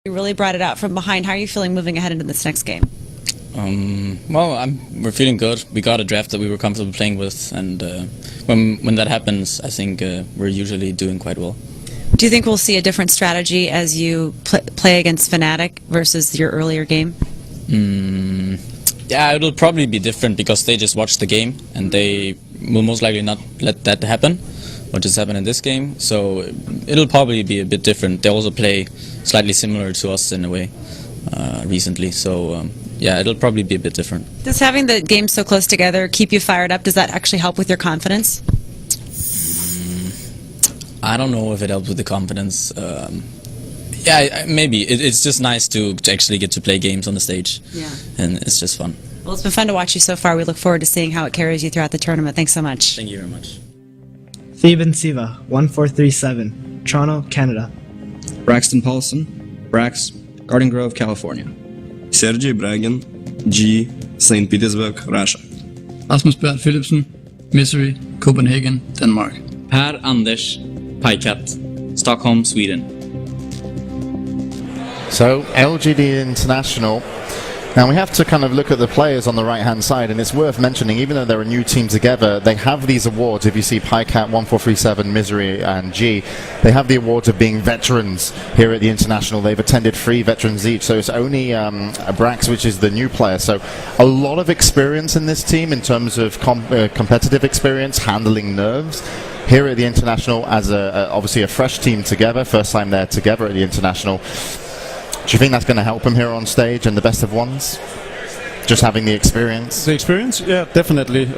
You really brought it out from behind. How are you feeling moving ahead into this next game? Well, we're feeling good. We got a draft that we were comfortable playing with, and when that happens, I think we're usually doing quite well. Do you think we'll see a different strategy as you play against FNATIC versus your earlier game? Yeah, it'll probably be different because they just watched the game, and they will most likely not let that happen, what just happened in this game. So it'll probably be a bit different. They also play slightly similar to us in a way recently. So yeah, it'll probably be a bit different. Does having the games so close together keep you fired up? Does that actually help with your confidence? I don't know if it helps with the confidence. Yeah, maybe. It's just nice to actually get to play games on the stage. Yeah. And it's just fun. Well, it's been fun to watch you so far. We look forward to seeing how it carries you throughout the tournament. Thanks so much. Thank you very much. Theban Siva, 1437, Toronto, Canada. Braxton Paulson, Brax, Garden Grove, California. Sergey Bragin, G, St. Petersburg, Russia. Rasmus Bert Philipsen, Misery, Copenhagen, Denmark. Per Anders Pajkat, Stockholm, Sweden. So LGD International. Now we have to kind of look at the players on the right hand side, and it's worth mentioning, even though they're a new team together, they have these awards. If you see Pajkat, 1437, Misery and G, they have the awards of being veterans here at the International. They've attended 3 veterans each, so it's only Brax, which is the new player. So a lot of experience in this team in terms of competitive experience, handling nerves. Here at the International, as obviously a fresh team together, first time they're together at the International. Do you think that's going to help them here on stage and the best of ones? Just having the experience? The experience? Yeah, definitely.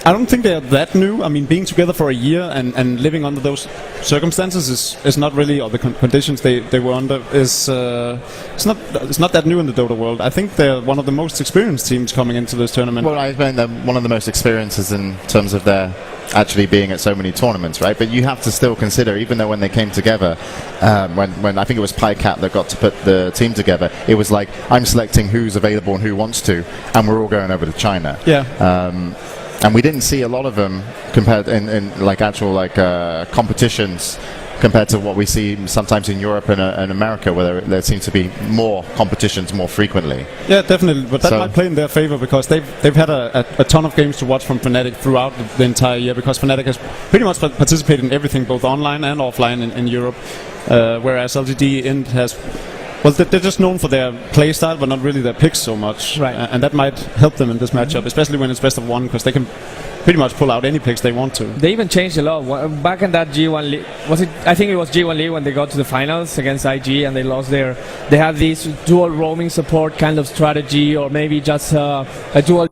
I don't think they're that new. I mean, being together for a year and living under those circumstances is not really, or the conditions they were under is it's not that new in the Dota world. I think they're one of the most experienced teams coming into this tournament. Well, I think they're one of the most experienced in terms of their actually being at so many tournaments, right? But you have to still consider, even though when they came together, when I think it was Pajkat that got to put the team together, it was like, I'm selecting who's available and who wants to, and we're all going over to China. Yeah. And we didn't see a lot of them compared in like actual like competitions compared to what we see sometimes in Europe and America, where there seems to be more competitions more frequently. Yeah, definitely. But that might play in their favor because they've had a ton of games to watch from FNATIC throughout the entire year, because FNATIC has pretty much participated in everything, both online and offline in Europe, whereas LGD INT has. Well, they're just known for their play style, but not really their picks so much. Right. And that might help them in this matchup, especially when it's best of one, because they can pretty much pull out any picks they want to. They even changed a lot. Back in that G1 League, I think it was G1 League when they got to the finals against IG and they lost there. They had this dual roaming support kind of strategy, or maybe just a dual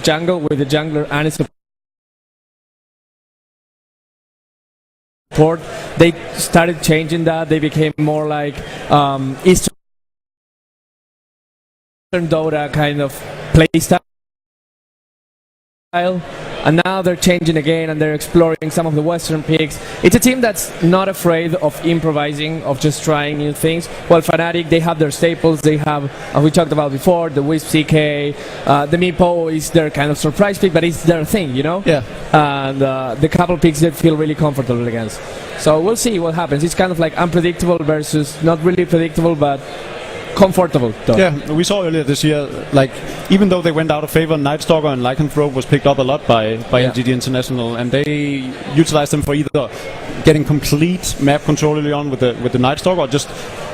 jungle with the jungler and its support. They started changing that. They became more like Eastern Dota kind of play style. And now they're changing again and they're exploring some of the Western picks. It's a team that's not afraid of improvising, of just trying new things. Well, FNATIC, they have their staples. They have, as we talked about before, the Wisp CK. The Meepo is their kind of surprise pick, but it's their thing, you know? Yeah. And the couple picks they feel really comfortable against. So we'll see what happens. It's kind of like unpredictable versus not really predictable, but comfortable though. Yeah, we saw earlier this year, like, even though they went out of favor, Nightstalker and Lycanthrope was picked up a lot by LGD International, and they utilized them for either getting complete map control early on with the Nightstalker, or just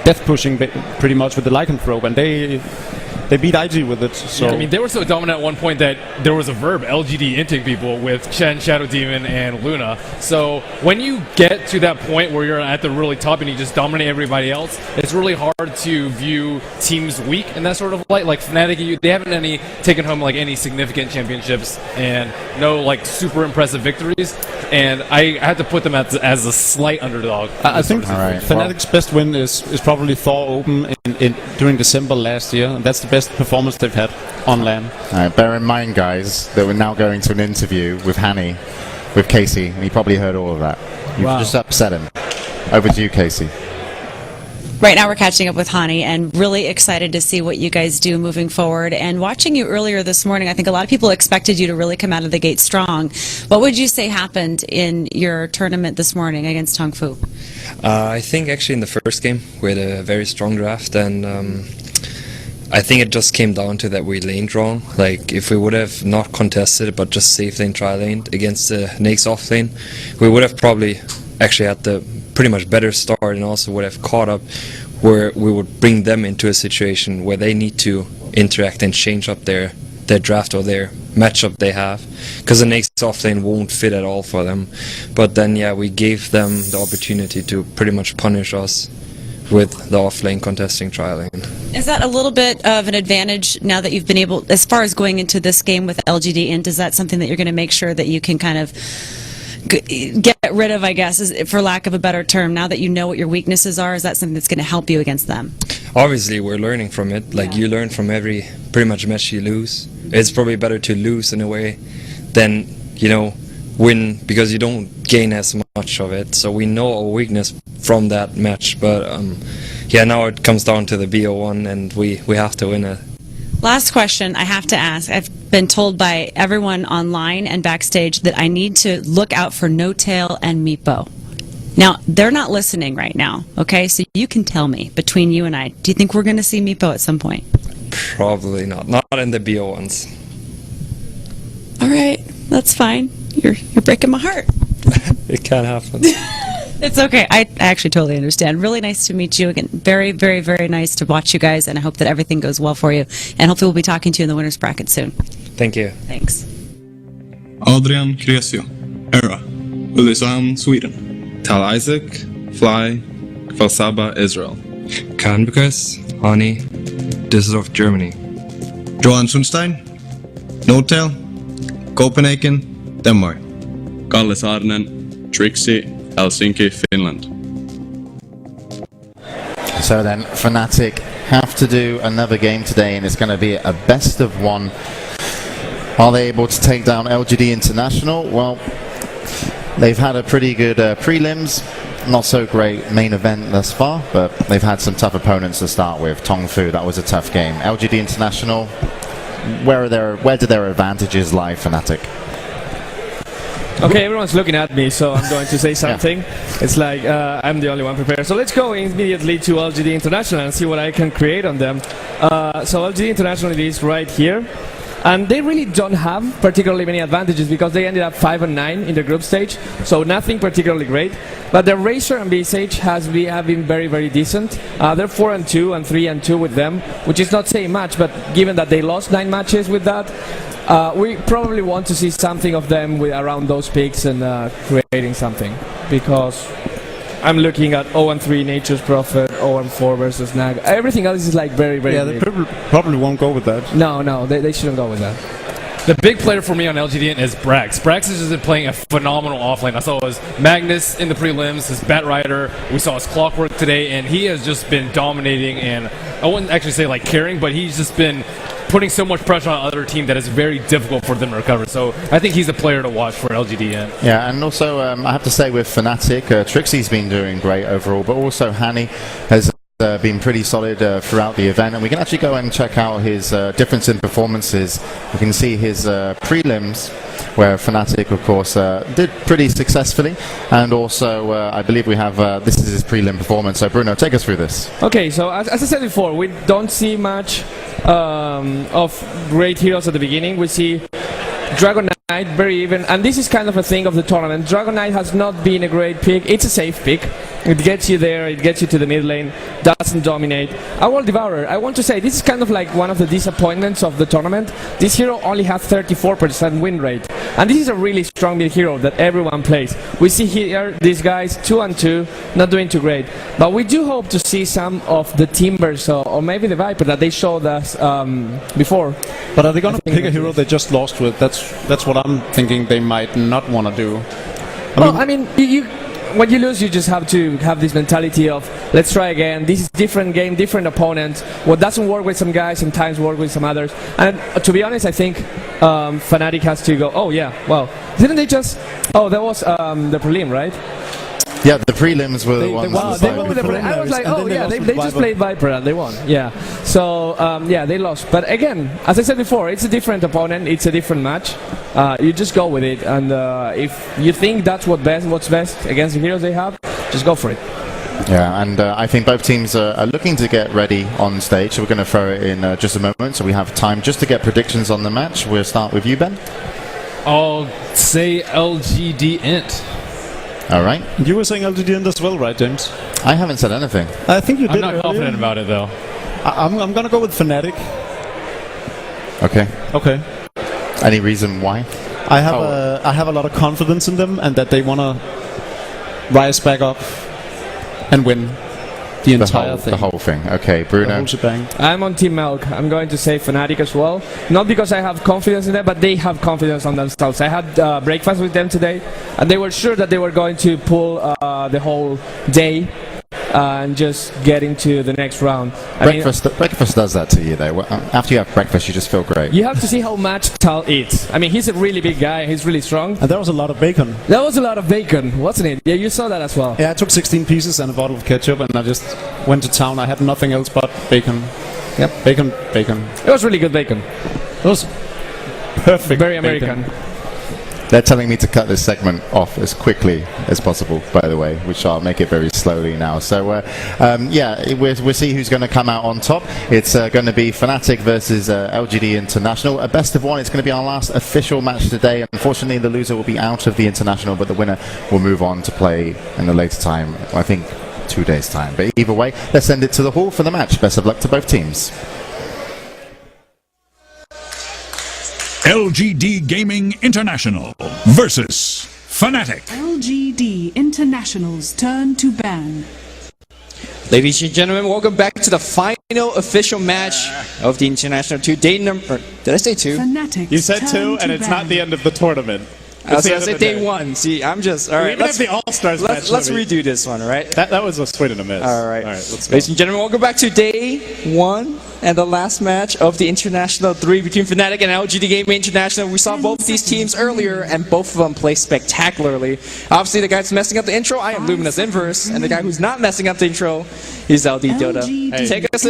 death pushing pretty much with the Lycanthrope, and they beat IG with it. So yeah, I mean, they were so dominant at one point that there was a verb, LGD inting people, with Shen, Shadow Demon, and Luna. So when you get to that point where you're at the really top and you just dominate everybody else, it's really hard to view teams weak in that sort of light. Like FNATIC, they haven't taken home like any significant championships and no like super impressive victories. And I had to put them as a slight underdog. I think FNATIC's best win is probably Thor Open during December last year. And that's the best performance they've had on LAN. Bear in mind, guys, that we're now going to an interview with Hanny, with Casey, and he probably heard all of that. You've just upset him. Over to you, Casey. Right now we're catching up with Hani and really excited to see what you guys do moving forward. And watching you earlier this morning, I think a lot of people expected you to really come out of the gate strong. What would you say happened in your tournament this morning against Tong Fu? I think actually in the first game we had a very strong draft, and I think it just came down to that we laned wrong. Like if we would have not contested but just safe lane tri laned against the Nake's off lane, we would have probably actually had the pretty much better start, and also would have caught up where we would bring them into a situation where they need to interact and change up their draft or their matchup they have, because the Nake's off lane won't fit at all for them. But then yeah, we gave them the opportunity to pretty much punish us with the off lane contesting tri lane. Is that a little bit of an advantage now that you've been able, as far as going into this game with LGD INT, is that something that you're going to make sure that you can kind of get rid of, I guess, for lack of a better term, now that you know what your weaknesses are? Is that something that's going to help you against them? Obviously we're learning from it. Like you learn from every pretty much match you lose. It's probably better to lose in a way than, you know, win, because you don't gain as much of it. So we know our weakness from that match, but yeah, now it comes down to the BO1 and we have to win it. Last question I have to ask. I've been told by everyone online and backstage that I need to look out for No Tail and Meepo. Now, they're not listening right now, okay? So you can tell me, between you and I, do you think we're going to see Meepo at some point? Probably not. Not in the BO1s. All right, that's fine. You're breaking my heart. It can't happen. It's okay. I actually totally understand. Really nice to meet you again. Very, very, very nice to watch you guys, and I hope that everything goes well for you. And hopefully we'll be talking to you in the winner's bracket soon. Thank you. Thanks. Adrian Cresio, Era, Ulricehamn, Sweden. Tal Isaac, Fly, Kvalsaba, Israel. Kanbekas, Hani, Düsseldorf, Germany. Johan Sundstein, Notail, Copenhagen, Denmark. Kalle Saarinen, Trixie, Helsinki, Finland. So then FNATIC have to do another game today, and it's going to be a best of one. Are they able to take down LGD International? Well, they've had a pretty good prelims, not so great main event thus far, but they've had some tough opponents to start with. Tong Fu, that was a tough game. LGD International, where do their advantages lie, FNATIC? Okay, everyone's looking at me, so I'm going to say something. It's like I'm the only one prepared. So let's go immediately to LGD International and see what I can create on them. So LGD International is right here. And they really don't have particularly many advantages because they ended up 5 and 9 in the group stage, so nothing particularly great. But the Razor and BSH have been very, very decent. They're 4 and 2 and 3 and 2 with them, which is not saying much, but given that they lost 9 matches with that, we probably want to see something of them with around those picks and creating something, because I'm looking at 0 and 3 Nature's Prophet, 0 and 4 versus Nag. Everything else is like very, very. Yeah, they probably won't go with that. No, they shouldn't go with that. The big player for me on LGD INT is Brax. Brax has just been playing a phenomenal offlane. I saw his Magnus in the prelims, his Bat Rider. We saw his Clockwork today, and he has just been dominating. And I wouldn't actually say like carrying, but he's just been putting so much pressure on other team that it's very difficult for them to recover. So I think he's a player to watch for LGD INT. Yeah, and also I have to say with FNATIC, Trixie's been doing great overall, but also Hani has been pretty solid throughout the event, and we can actually go and check out his difference in performances. We can see his prelims, where FNATIC, of course, did pretty successfully, and also I believe we have this is his prelim performance. So Bruno, take us through this. Okay, so as I said before, we don't see much of great heroes at the beginning. We see Dragon Knight very even, and this is kind of a thing of the tournament. Dragon Knight has not been a great pick. It's a safe pick. It gets you there, it gets you to the mid lane, doesn't dominate. Our Devourer, I want to say, this is kind of like one of the disappointments of the tournament. This hero only has 34% win rate, and this is a really strong mid hero that everyone plays. We see here these guys 2 and 2, not doing too great, but we do hope to see some of the Timbers or maybe the Viper that they showed us before. But are they going to pick a hero they just lost with? That's what I'm thinking they might not want to do. I mean, when you lose, you just have to have this mentality of let's try again. This is different game, different opponent. What doesn't work with some guys sometimes work with some others. And to be honest, I think FNATIC has to go. Oh yeah, well, didn't they just? Oh, that was the prelim, right? Yeah, the prelims were the ones. They won with the I was like, oh yeah, they just played Viper and they won. Yeah. So yeah, they lost. But again, as I said before, it's a different opponent. It's a different match. You just go with it, and if you think that's what's best against the heroes they have, just go for it. Yeah, and I think both teams are looking to get ready on stage. So we're going to throw it in just a moment, so we have time just to get predictions on the match. We'll start with you, Ben. I'll say LGD INT. All right. You were saying LGD INT as well, right, James? I haven't said anything. I think you did. I'm not confident about it, though. I'm going to go with FNATIC. Okay. Okay. Any reason why? I have a lot of confidence in them, and that they want to rise back up and win the entire thing. The whole thing. Okay, Bruno. The whole shebang. I'm on Team Milk. I'm going to say FNATIC as well. Not because I have confidence in them, but they have confidence on themselves. I had breakfast with them today, and they were sure that they were going to pull the whole day and just get into the next round. Breakfast does that to you, though. After you have breakfast, you just feel great. You have to see how much Tal eats. I mean, he's a really big guy. He's really strong. And there was a lot of bacon. There was a lot of bacon, wasn't it? Yeah, you saw that as well. Yeah, I took 16 pieces and a bottle of ketchup, and I just went to town. I had nothing else but bacon. Yep, bacon. It was really good bacon. It was perfect. Very American. They're telling me to cut this segment off as quickly as possible, by the way, which I'll make it very slowly now. So, yeah, we'll see who's going to come out on top. It's going to be FNATIC versus LGD International. A best of one. It's going to be our last official match today. Unfortunately, the loser will be out of the International, but the winner will move on to play in a later time, I think 2 days' time. But either way, let's send it to the hall for the match. Best of luck to both teams. LGD Gaming International versus FNATIC. LGD International's turn to ban. Ladies and gentlemen, welcome back to the final official match of the International 2. Day number... Did I say 2? FNATIC. You said 2, and it's not the end of the tournament. I was going to say day 1. See, I'm just... All right, let's the All-Stars match. Let's redo this one, all right? That was a swing and a miss. All right. Let's go. Ladies and gentlemen, welcome back to day 1 and the last match of the International 3 between FNATIC and LGD Gaming International. We saw both these teams earlier, and both of them play spectacularly. Obviously, the guy that's messing up the intro, I am Luminous Inverse, and the guy who's not messing up the intro is LD Dota. Hey. Take us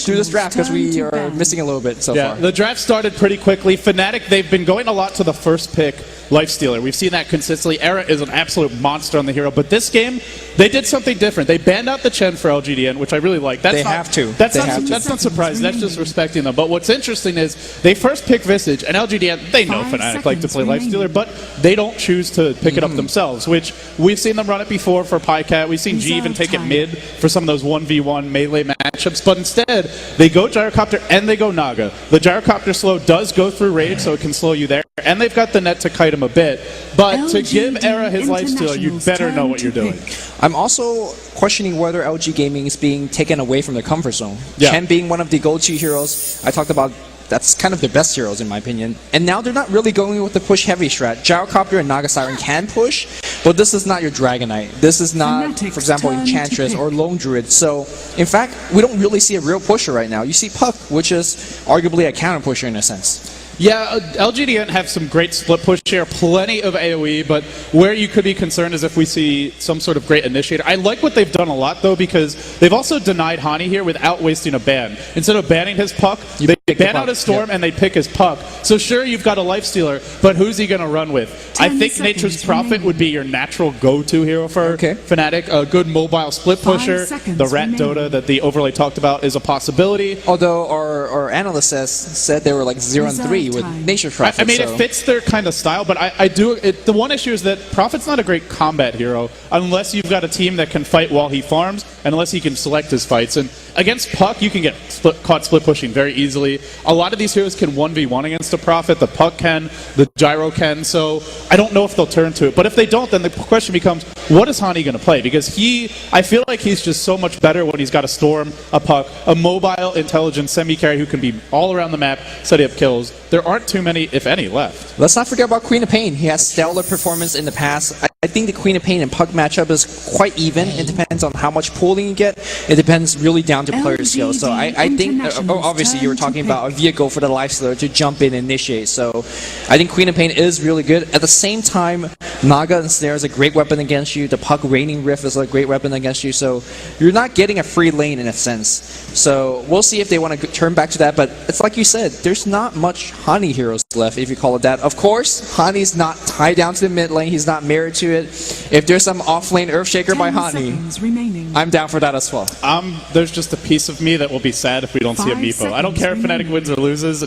through this draft, because we are missing a little bit so far. The draft started pretty quickly. FNATIC, they've been going a lot to the first pick, Lifestealer. We've seen that consistently. Era is an absolute monster on the hero, but this game, they did something different. They banned out the Chen for LGDN, which I really like. That's not surprising. That's just respecting them. But what's interesting is they first pick Visage, and LGDN, they know FNATIC like to play Lifestealer, but they don't choose to pick it up themselves, which we've seen them run it before for PyCat. We've seen G even take it mid for some of those 1v1 melee matchups, but instead, they go Gyrocopter and they go Naga. The Gyrocopter slow does go through Rage, so it can slow you there, and they've got the net to kite him a bit, but to give Era his Lifestealer, you better know what you're doing. I'm also questioning whether LG Gaming is being taken away from their comfort zone. Chen being one of the go-to heroes, I talked about, that's kind of their best heroes in my opinion. And now they're not really going with the push heavy strat. Gyrocopter and Naga Siren can push, but this is not your Dragonite. This is not, for example, Enchantress or Lone Druid. So, in fact, we don't really see a real pusher right now. You see Puck, which is arguably a counter pusher in a sense. Yeah, LGDN have some great split push here, plenty of AoE, but where you could be concerned is if we see some sort of great initiator. I like what they've done a lot, though, because they've also denied Hani here without wasting a ban. Instead of banning his Puck, they ban out his Storm and they pick his Puck. So sure, you've got a Lifestealer, but who's he going to run with? I think Nature's Prophet would be your natural go-to hero for FNATIC. A good mobile split pusher. The Rat Dota that the overlay talked about is a possibility. Although our analyst said they were like 0-3 with Nature's Prophet. I mean, it fits their kind of style, but the one issue is that Prophet's not a great combat hero unless you've got a team that can fight while he farms, and unless he can select his fights. And against Puck, you can get caught split pushing very easily. A lot of these heroes can 1v1 against a Prophet. The Puck can, the Gyro can, so I don't know if they'll turn to it. But if they don't, then the question becomes, what is Hani going to play? Because I feel like he's just so much better when he's got a Storm, a Puck, a mobile, intelligent semi-carry who can be all around the map, setting up kills. There aren't too many, if any, left. Let's not forget about Queen of Pain. He has stellar performance in the past. I think the Queen of Pain and Puck matchup is quite even. It depends on how much pooling you get. It depends really down to player skill. So I think, obviously you were talking about a vehicle for the Lifestealer to jump in and initiate. So I think Queen of Pain is really good. At the same time, Naga and Snare is a great weapon against you. The Puck Raining Rift is a great weapon against you. So you're not getting a free lane in a sense. So we'll see if they want to turn back to that. But it's like you said, there's not much Hani heroes left, if you call it that. Of course, Hani's not tied down to the mid lane. He's not married to it. If there's some off-lane Earthshaker by Hani, I'm down for that as well. There's just a piece of me that will be sad if we don't see a Meepo. I don't care if Fnatic wins or loses.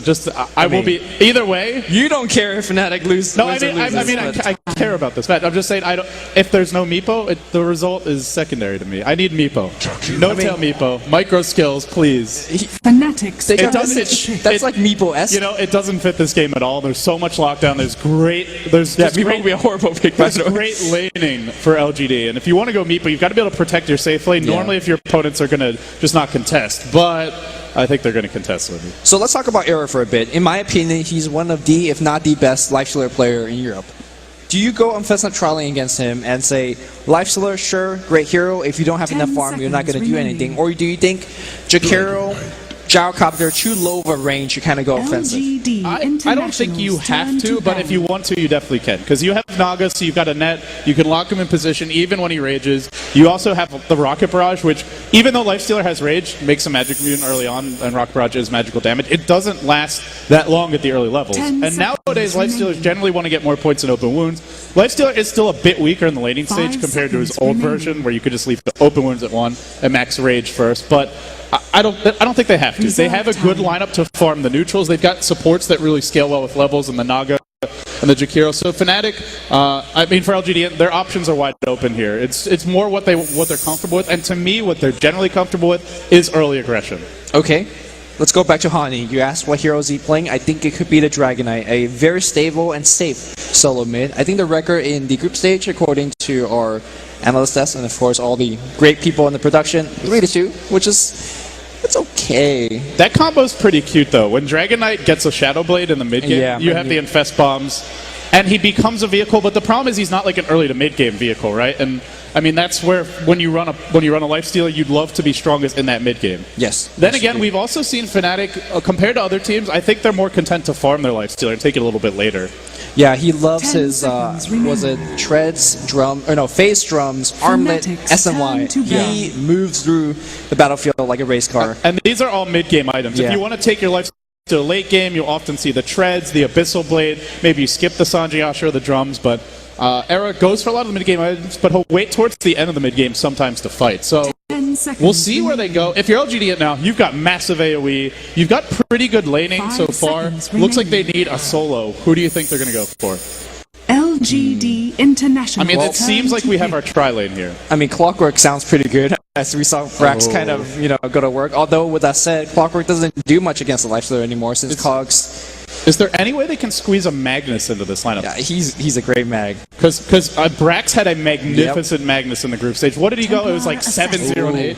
I will be either way. You don't care if Fnatic loses. No, I care about this match. I'm just saying, if there's no Meepo, the result is secondary to me. I need Meepo. No-tail Meepo. Micro skills, please. Fanatics. That's like Meepo-esque. You know, it doesn't fit this game at all. There's so much lockdown. There's Meepo would be a horrible pick. There's great laning for LGD, and if you want to go Meepo, you've got to be able to protect your safe lane. Normally, if your opponents are going to just not contest, but I think they're going to contest with it. So let's talk about Era for a bit. In my opinion, he's one of the, if not the best, Lifestealer player in Europe. Do you go on Festnet trialing against him and say, Lifestealer, sure, great hero, if you don't have enough farm, you're not going to do anything? Or do you think Jakiro, Gyrocopter, too low of a range, you kind of go offensive? I don't think you have to, but if you want to, you definitely can. Because you have Naga, so you've got a net, you can lock him in position even when he rages. You also have the Rocket Barrage, which, even though Lifestealer has rage, makes a magic mutant early on, and Rocket Barrage is magical damage, it doesn't last that long at the early levels. And nowadays, Lifestealers generally want to get more points in open wounds. Lifestealer is still a bit weaker in the laning stage compared to his old version, where you could just leave the open wounds at 1 and max rage first, but I don't think they have to. They have a good lineup to farm the neutrals. They've got supports that really scale well with levels and the Naga and the Jakiro. So Fnatic, I mean for LGD, their options are wide open here. It's more what they're comfortable with, and to me, what they're generally comfortable with is early aggression. Okay. Let's go back to Hani. You asked what hero is he playing. I think it could be the Dragon Knight, a very stable and safe solo mid. I think the record in the group stage, according to our analyst desk, and of course all the great people in the production, 3-2, which is... it's okay. That combo's pretty cute, though. When Dragon Knight gets a Shadow Blade in the mid-game, you have the Infest Bombs, and he becomes a vehicle, but the problem is he's not like an early to mid-game vehicle, right? And I mean, that's where, when you run a Lifestealer, you'd love to be strongest in that mid-game. Yes. Then again, we've also seen Fnatic, compared to other teams, I think they're more content to farm their Lifestealer and take it a little bit later. Yeah, he loves his, was it Treads, Phase Drums, Armlet, SMY. He moves through the battlefield like a race car. And these are all mid-game items. If you want to take your Lifestealer to the late game, you'll often see the Treads, the Abyssal Blade, maybe you skip the Sanjiasha or the drums, but Era goes for a lot of the mid-game items, but he'll wait towards the end of the mid-game sometimes to fight. So we'll see where they go. If you're LGD it now, you've got massive AoE, you've got pretty good laning so far. Looks like they need a solo. Who do you think they're going to go for? LGD International. I mean, it seems like we have our tri-lane here. I mean, Clockwork sounds pretty good, as we saw Brax kind of, go to work. Although, with that said, Clockwork doesn't do much against the Lifestealer anymore since Cogs... Is there any way they can squeeze a Magnus into this lineup? Yeah, he's a great mag. Because Brax had a magnificent Magnus in the group stage. What did he go? It was like 7-0-8.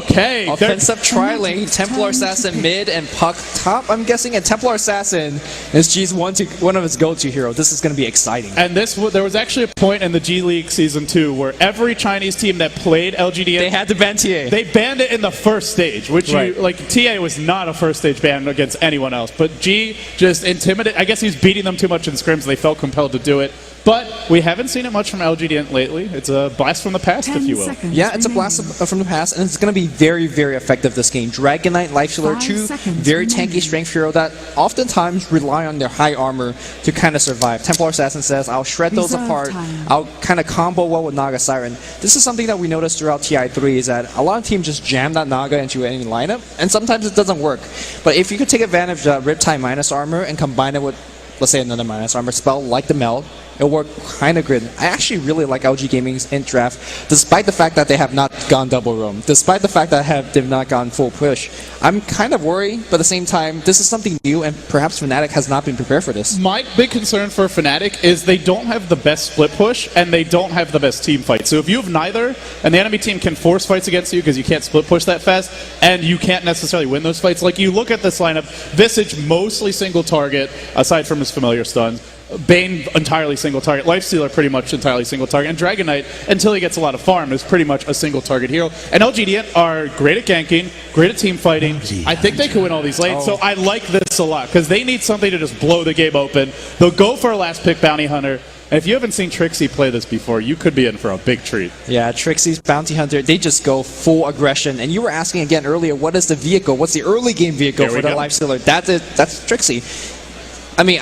Okay. Offensive tri-lane, Templar Assassin mid, and Puck top, I'm guessing. And Templar Assassin is G's one of his go-to heroes. This is going to be exciting. And there was actually a point in the G League Season 2 where every Chinese team that played LGD... they had to ban TA. They banned it in the first stage, which TA was not a first stage ban against anyone else. But G just intimidated. I guess he was beating them too much in scrims. They felt compelled to do it. But we haven't seen it much from LGD INT lately. It's a blast from the past, if you will. Yeah, it's a blast from the past, and it's going to be very, very effective this game. Dragon Knight, Lifestealer, two very tanky strength hero that oftentimes rely on their high armor to kind of survive. Templar Assassin says, I'll shred those apart. I'll kind of combo well with Naga Siren. This is something that we noticed throughout TI3 is that a lot of teams just jam that Naga into any lineup, and sometimes it doesn't work. But if you could take advantage of Riptide minus armor and combine it with, let's say, another minus armor spell like the Meld, it'll work kind of good. I actually really like LG Gaming's int draft, despite the fact that they have not gone double roam, despite the fact that they've not gone full push. I'm kind of worried, but at the same time, this is something new, and perhaps Fnatic has not been prepared for this. My big concern for Fnatic is they don't have the best split push, and they don't have the best team fight. So if you have neither, and the enemy team can force fights against you because you can't split push that fast, and you can't necessarily win those fights, like you look at this lineup, Visage mostly single target, aside from his familiar stuns. Bane entirely single target, Lifestealer pretty much entirely single target, and Dragon Knight, until he gets a lot of farm, is pretty much a single target hero. And LGD are great at ganking, great at team fighting. I think they could win all these lanes, so I like this a lot, because they need something to just blow the game open. They'll go for a last pick bounty hunter. If you haven't seen Trixie play this before, you could be in for a big treat. Yeah, Trixie's Bounty Hunter, they just go full aggression. And you were asking again earlier, what is the vehicle? What's the early game vehicle for the Lifestealer? That's Trixie. I mean,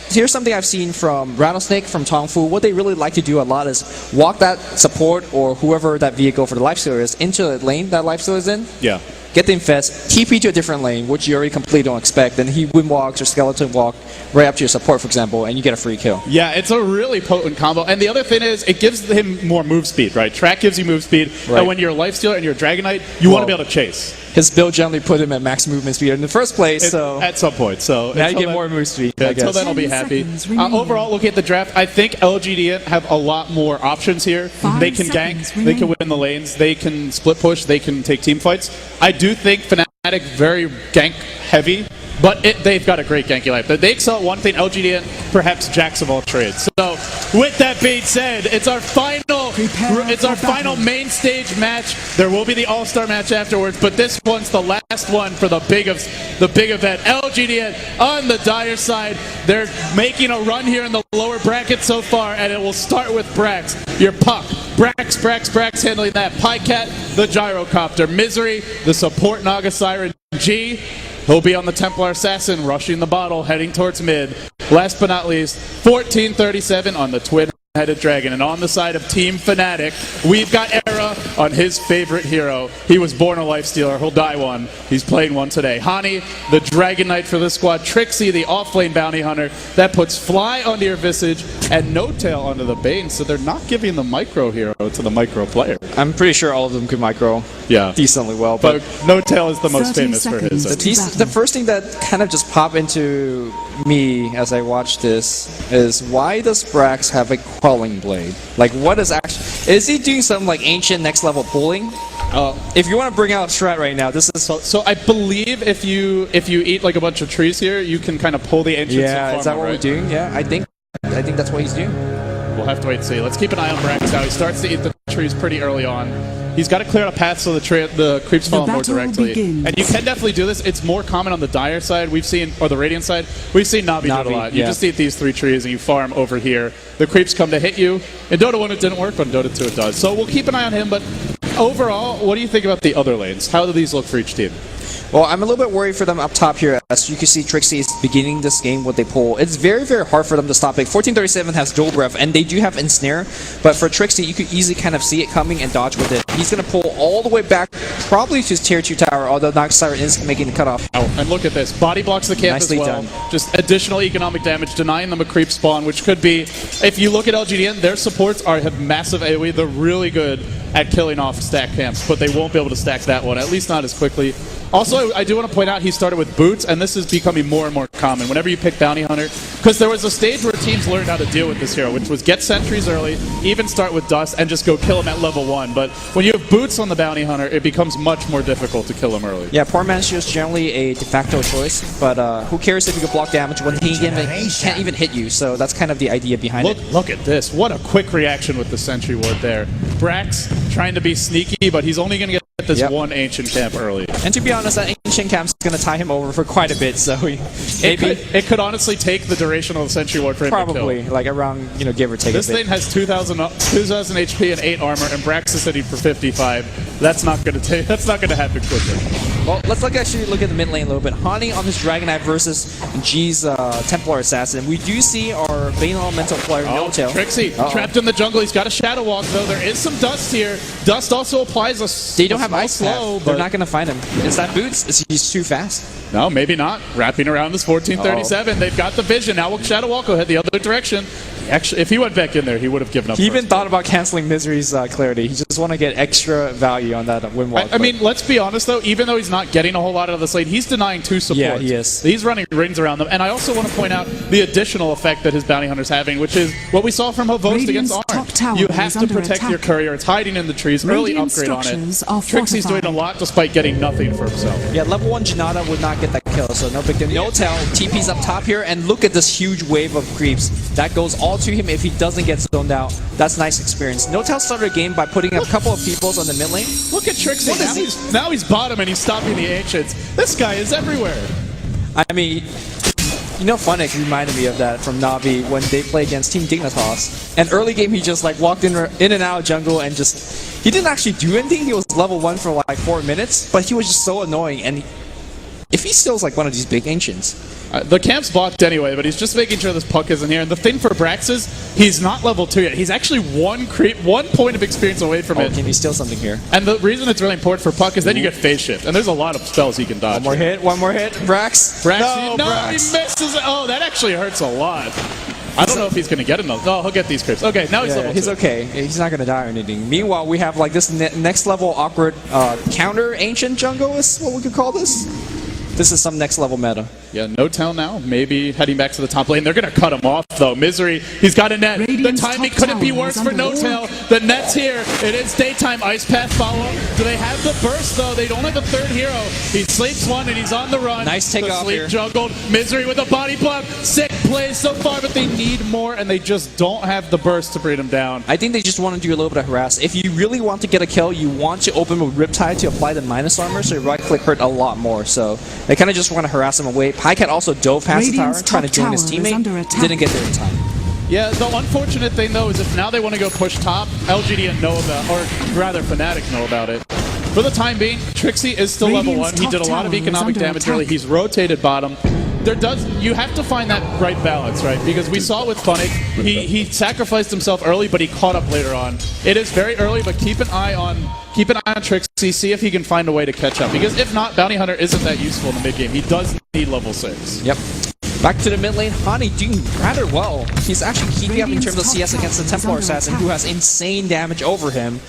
here's something I've seen from Rattlesnake, from Tongfu. What they really like to do a lot is walk that support or whoever that vehicle for the Lifestealer is into a lane that Lifestealer is in. Yeah. Get the infest, TP to a different lane, which you already completely don't expect, then he wind walks or skeleton walk right up to your support, for example, and you get a free kill. Yeah, it's a really potent combo. And the other thing is, it gives him more move speed, right? Track gives you move speed, and when you're a Lifestealer and you're a Dragon Knight, you want to be able to chase. His build generally put him at max movement speed in the first place, so... At some point, so... Now you get more move speed, I guess. Until then, I'll be happy. Overall, looking at the draft, I think LGD have a lot more options here. They can gank, they can win the lanes, they can split push, they can take team fights. I do think FNATIC very gank heavy, but they've got a great ganky life. They excel at one thing, LGD perhaps jacks of all trades. So, with that being said, it's our final main stage match. There will be the All-Star match afterwards, but this one's the last one for the big event. LGD on the dire side. They're making a run here in the lower bracket so far, and it will start with Brax, your puck. Brax handling that. Pycat, the gyrocopter. Misery, the support Naga Siren. G, he'll be on the Templar Assassin, rushing the bottle, heading towards mid. Last but not least, 1437 on the twin-headed dragon. And on the side of Team FNATIC, we've got Era on his favorite hero. He was born a Lifestealer. He'll die one. He's playing one today. Hani, the Dragon Knight for this squad. Trixie, the off-lane bounty hunter. That puts Fly onto your Visage and No Tail onto the Bane. So they're not giving the micro hero to the micro player. I'm pretty sure all of them could micro decently well. But No Tail is the most famous for his. The first thing that kind of just popped into me as I watched this is, why does Brax have a Quelling Blade? Like, what is actually... Is he doing some like ancient next level pulling? If you want to bring out Strat right now, this is... So I believe if you eat like a bunch of trees here, you can kind of pull the ancients. Yeah, is that what we're doing? Yeah, I think that's what he's doing. We'll have to wait and see. Let's keep an eye on Brax now. He starts to eat the trees pretty early on. He's got to clear a path so the creeps fall more directly. And you can definitely do this. It's more common on the Dire side, or the Radiant side. We've seen Navi do it a lot. You just eat these 3 trees and you farm over here. The creeps come to hit you. In Dota 1 it didn't work, but in Dota 2 it does. So we'll keep an eye on him, but overall, what do you think about the other lanes? How do these look for each team? Well, I'm a little bit worried for them up top here. As you can see, Trixie is beginning this game what they pull. It's very, very hard for them to stop it. 1437 has Dual Breath, and they do have Ensnare, but for Trixie, you could easily kind of see it coming and dodge with it. He's going to pull all the way back, probably to his tier 2 tower, although Naga Siren is making the cutoff. Oh, and look at this. Body blocks the camp as well. Just additional economic damage, denying them a creep spawn, which could be, if you look at LGDN, their supports have massive AoE. They're really good at killing off stack camps, but they won't be able to stack that one, at least not as quickly. Also, I do want to point out he started with boots, and this is becoming more and more common whenever you pick Bounty Hunter, because there was a stage where teams learned how to deal with this hero, which was get sentries early, even start with dust, and just go kill him at level 1. But when you have boots on the Bounty Hunter, it becomes much more difficult to kill him early. Yeah, Poor Man's Shield is generally a de facto choice, but who cares if you can block damage when he can't even hit you, so that's kind of the idea behind it. Look at this. What a quick reaction with the Sentry Ward there. Brax trying to be sneaky, but he's only going to get this one Ancient Camp early. And to be honest, that Ancient Camp's going to tie him over for quite a bit, so it could honestly take the duration of the Sentry Ward for him to kill. Probably, like around, give or take This thing has 2,000 HP and 8 armor, and Brax is sitting for 55. That's not going to happen quickly. Well, let's actually look at the mid lane a little bit. Hani on his Dragon Knight versus G's Templar Assassin. We do see our Bane Elemental player, No Tail. Trixie, trapped in the jungle. He's got a Shadow Walk, though. There is some dust here. Dust also applies a They don't have Ice Slow. They're not going to find him. Is that Boots? Is he too fast? No, maybe not. Wrapping around this 1437. They've got the vision. Now Shadow Walk will head the other direction. Actually, if he went back in there, he would have given up. He even thought about canceling Misery's clarity. He just want to get extra value on that win walk. I mean, let's be honest though. Even though he's not getting a whole lot out of this lane, he's denying 2 supports. Yeah, he is. He's running rings around them, and I also want to point out the additional effect that his bounty hunter's having, which is what we saw from Hovost against Arn. You have to protect your courier. It's hiding in the trees. Early upgrade on it. Trixie's doing a lot despite getting nothing for himself. Yeah, level 1 Janata would not get that kill, so no big deal. No Tail, TP's up top here, and look at this huge wave of creeps. That goes all to him if he doesn't get zoned out. That's nice experience. No Tail started a game by putting a couple of peoples on the mid lane. Look at Trixie. Now he's bottom and he's stopping the Ancients. This guy is everywhere. I mean, You know, FNATIC reminded me of that from Navi when they played against Team Dignitas. And early game, he just like walked in and out of jungle and just, he didn't actually do anything. He was level 1 for like 4 minutes, but he was just so annoying. And if he still's like one of these big ancients. The camp's blocked anyway, but he's just making sure this puck isn't here. And the thing for Brax is, he's not level 2 yet. He's actually one point of experience away from it. Can he steal something here? And the reason it's really important for puck is then you get phase shift. And there's a lot of spells he can dodge. One more hit. Brax. No, Brax. He misses it. Oh, that actually hurts a lot. I don't know if he's going to get enough. No, he'll get these creeps. Okay, now he's level 2. He's okay. He's not going to die or anything. Meanwhile, we have like this next level awkward counter ancient jungle is what we could call this. This is some next level meta. Yeah, N0tail now, maybe heading back to the top lane. They're going to cut him off, though. Misery, he's got a net. The timing couldn't be worse for N0tail. The net's here. It is daytime. Ice Path follow. Do they have the burst, though? They don't have the third hero. He sleeps one, and he's on the run. Nice takeoff here. Juggled. Misery with a body block. Sick plays so far, but they need more, and they just don't have the burst to bring him down. I think they just want to do a little bit of harass. If you really want to get a kill, you want to open with Riptide to apply the minus armor, so your right-click hurt a lot more. So they kind of just want to harass him away. Pycat also dove past the tower, trying to join his teammate. Didn't get there in time. Yeah, the unfortunate thing though is if now they want to go push top, LGD know about, or rather FNATIC know about it. For the time being, Trixie is still level 1. He did a lot of economic damage early. He's rotated bottom. You have to find that right balance, right? Because we saw with FNATIC, he sacrificed himself early, but he caught up later on. It is very early, but keep an eye on Trixie, see if he can find a way to catch up. Because if not, Bounty Hunter isn't that useful in the mid game. He does need level 6. Yep. Back to the mid lane, Hani doing rather well. He's actually keeping up in terms of CS against the Templar Assassin, who has insane damage over him.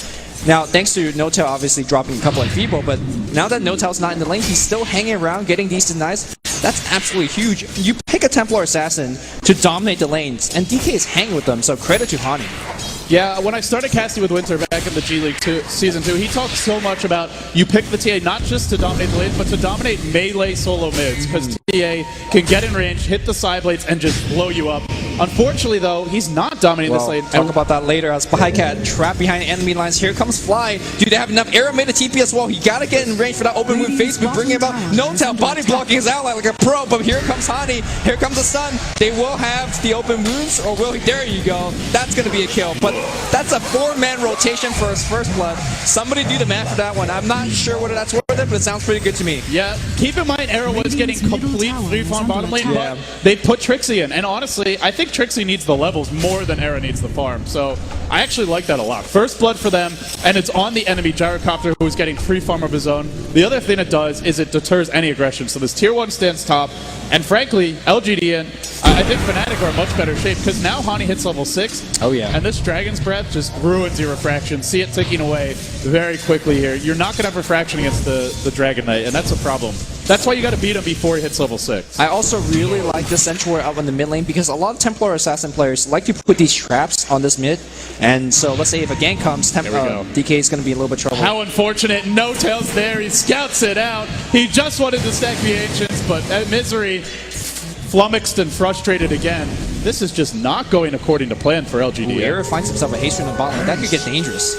Now, thanks to N0tail obviously dropping a couple of Feeble, but now that N0tail's not in the lane, he's still hanging around, getting these denies. That's absolutely huge. You pick a Templar Assassin to dominate the lanes, and DK is hanging with them, so credit to Hani. Yeah, when I started casting with Winter back in the G League Season 2, he talked so much about you pick the TA not just to dominate the lanes, but to dominate melee solo mids, because TA can get in range, hit the side blades, and just blow you up. Unfortunately, though, he's not dominating this lane. Talk about that later as Pycat trapped behind enemy lines. Here comes Fly. Do they have enough? Arrow made a TP as well. He got to get in range for that open move face move, bringing him out. N0tail body blocking his ally like a pro, but here comes Hani. Here comes the sun. They will have the open moves, or will he? There you go. That's going to be a kill. But that's a 4-man rotation for his first blood. Somebody do the math for that one. I'm not sure whether that's worth it, but it sounds pretty good to me. Yeah, keep in mind Arrow was getting complete free farm bottom lane, but they put Trixie in. And honestly, I think Trixie needs the levels more than Arrow needs the farm. So I actually like that a lot. First blood for them, and it's on the enemy Gyrocopter who's getting free farm of his own. The other thing it does is it deters any aggression. So this tier 1 stands top, and frankly, LGD INT, I think FNATIC are in much better shape because now Hani hits level 6. Oh yeah. And this Dragon's Breath just ruins your refraction. See it ticking away very quickly here. You're not going to have refraction against the Dragon Knight, and that's a problem. That's why you got to beat him before he hits level 6. I also really like the Sentry Ward out in the mid lane because a lot of Templar Assassin players like to put these traps on this mid. And so let's say if a gank comes, DK is going to be in a little bit of trouble. How unfortunate. N0tail's there. He scouts it out. He just wanted to stack the Ancients, but Misery flummoxed and frustrated again. This is just not going according to plan for LGD. Arrow finds himself a haste in the bottom. That could get dangerous.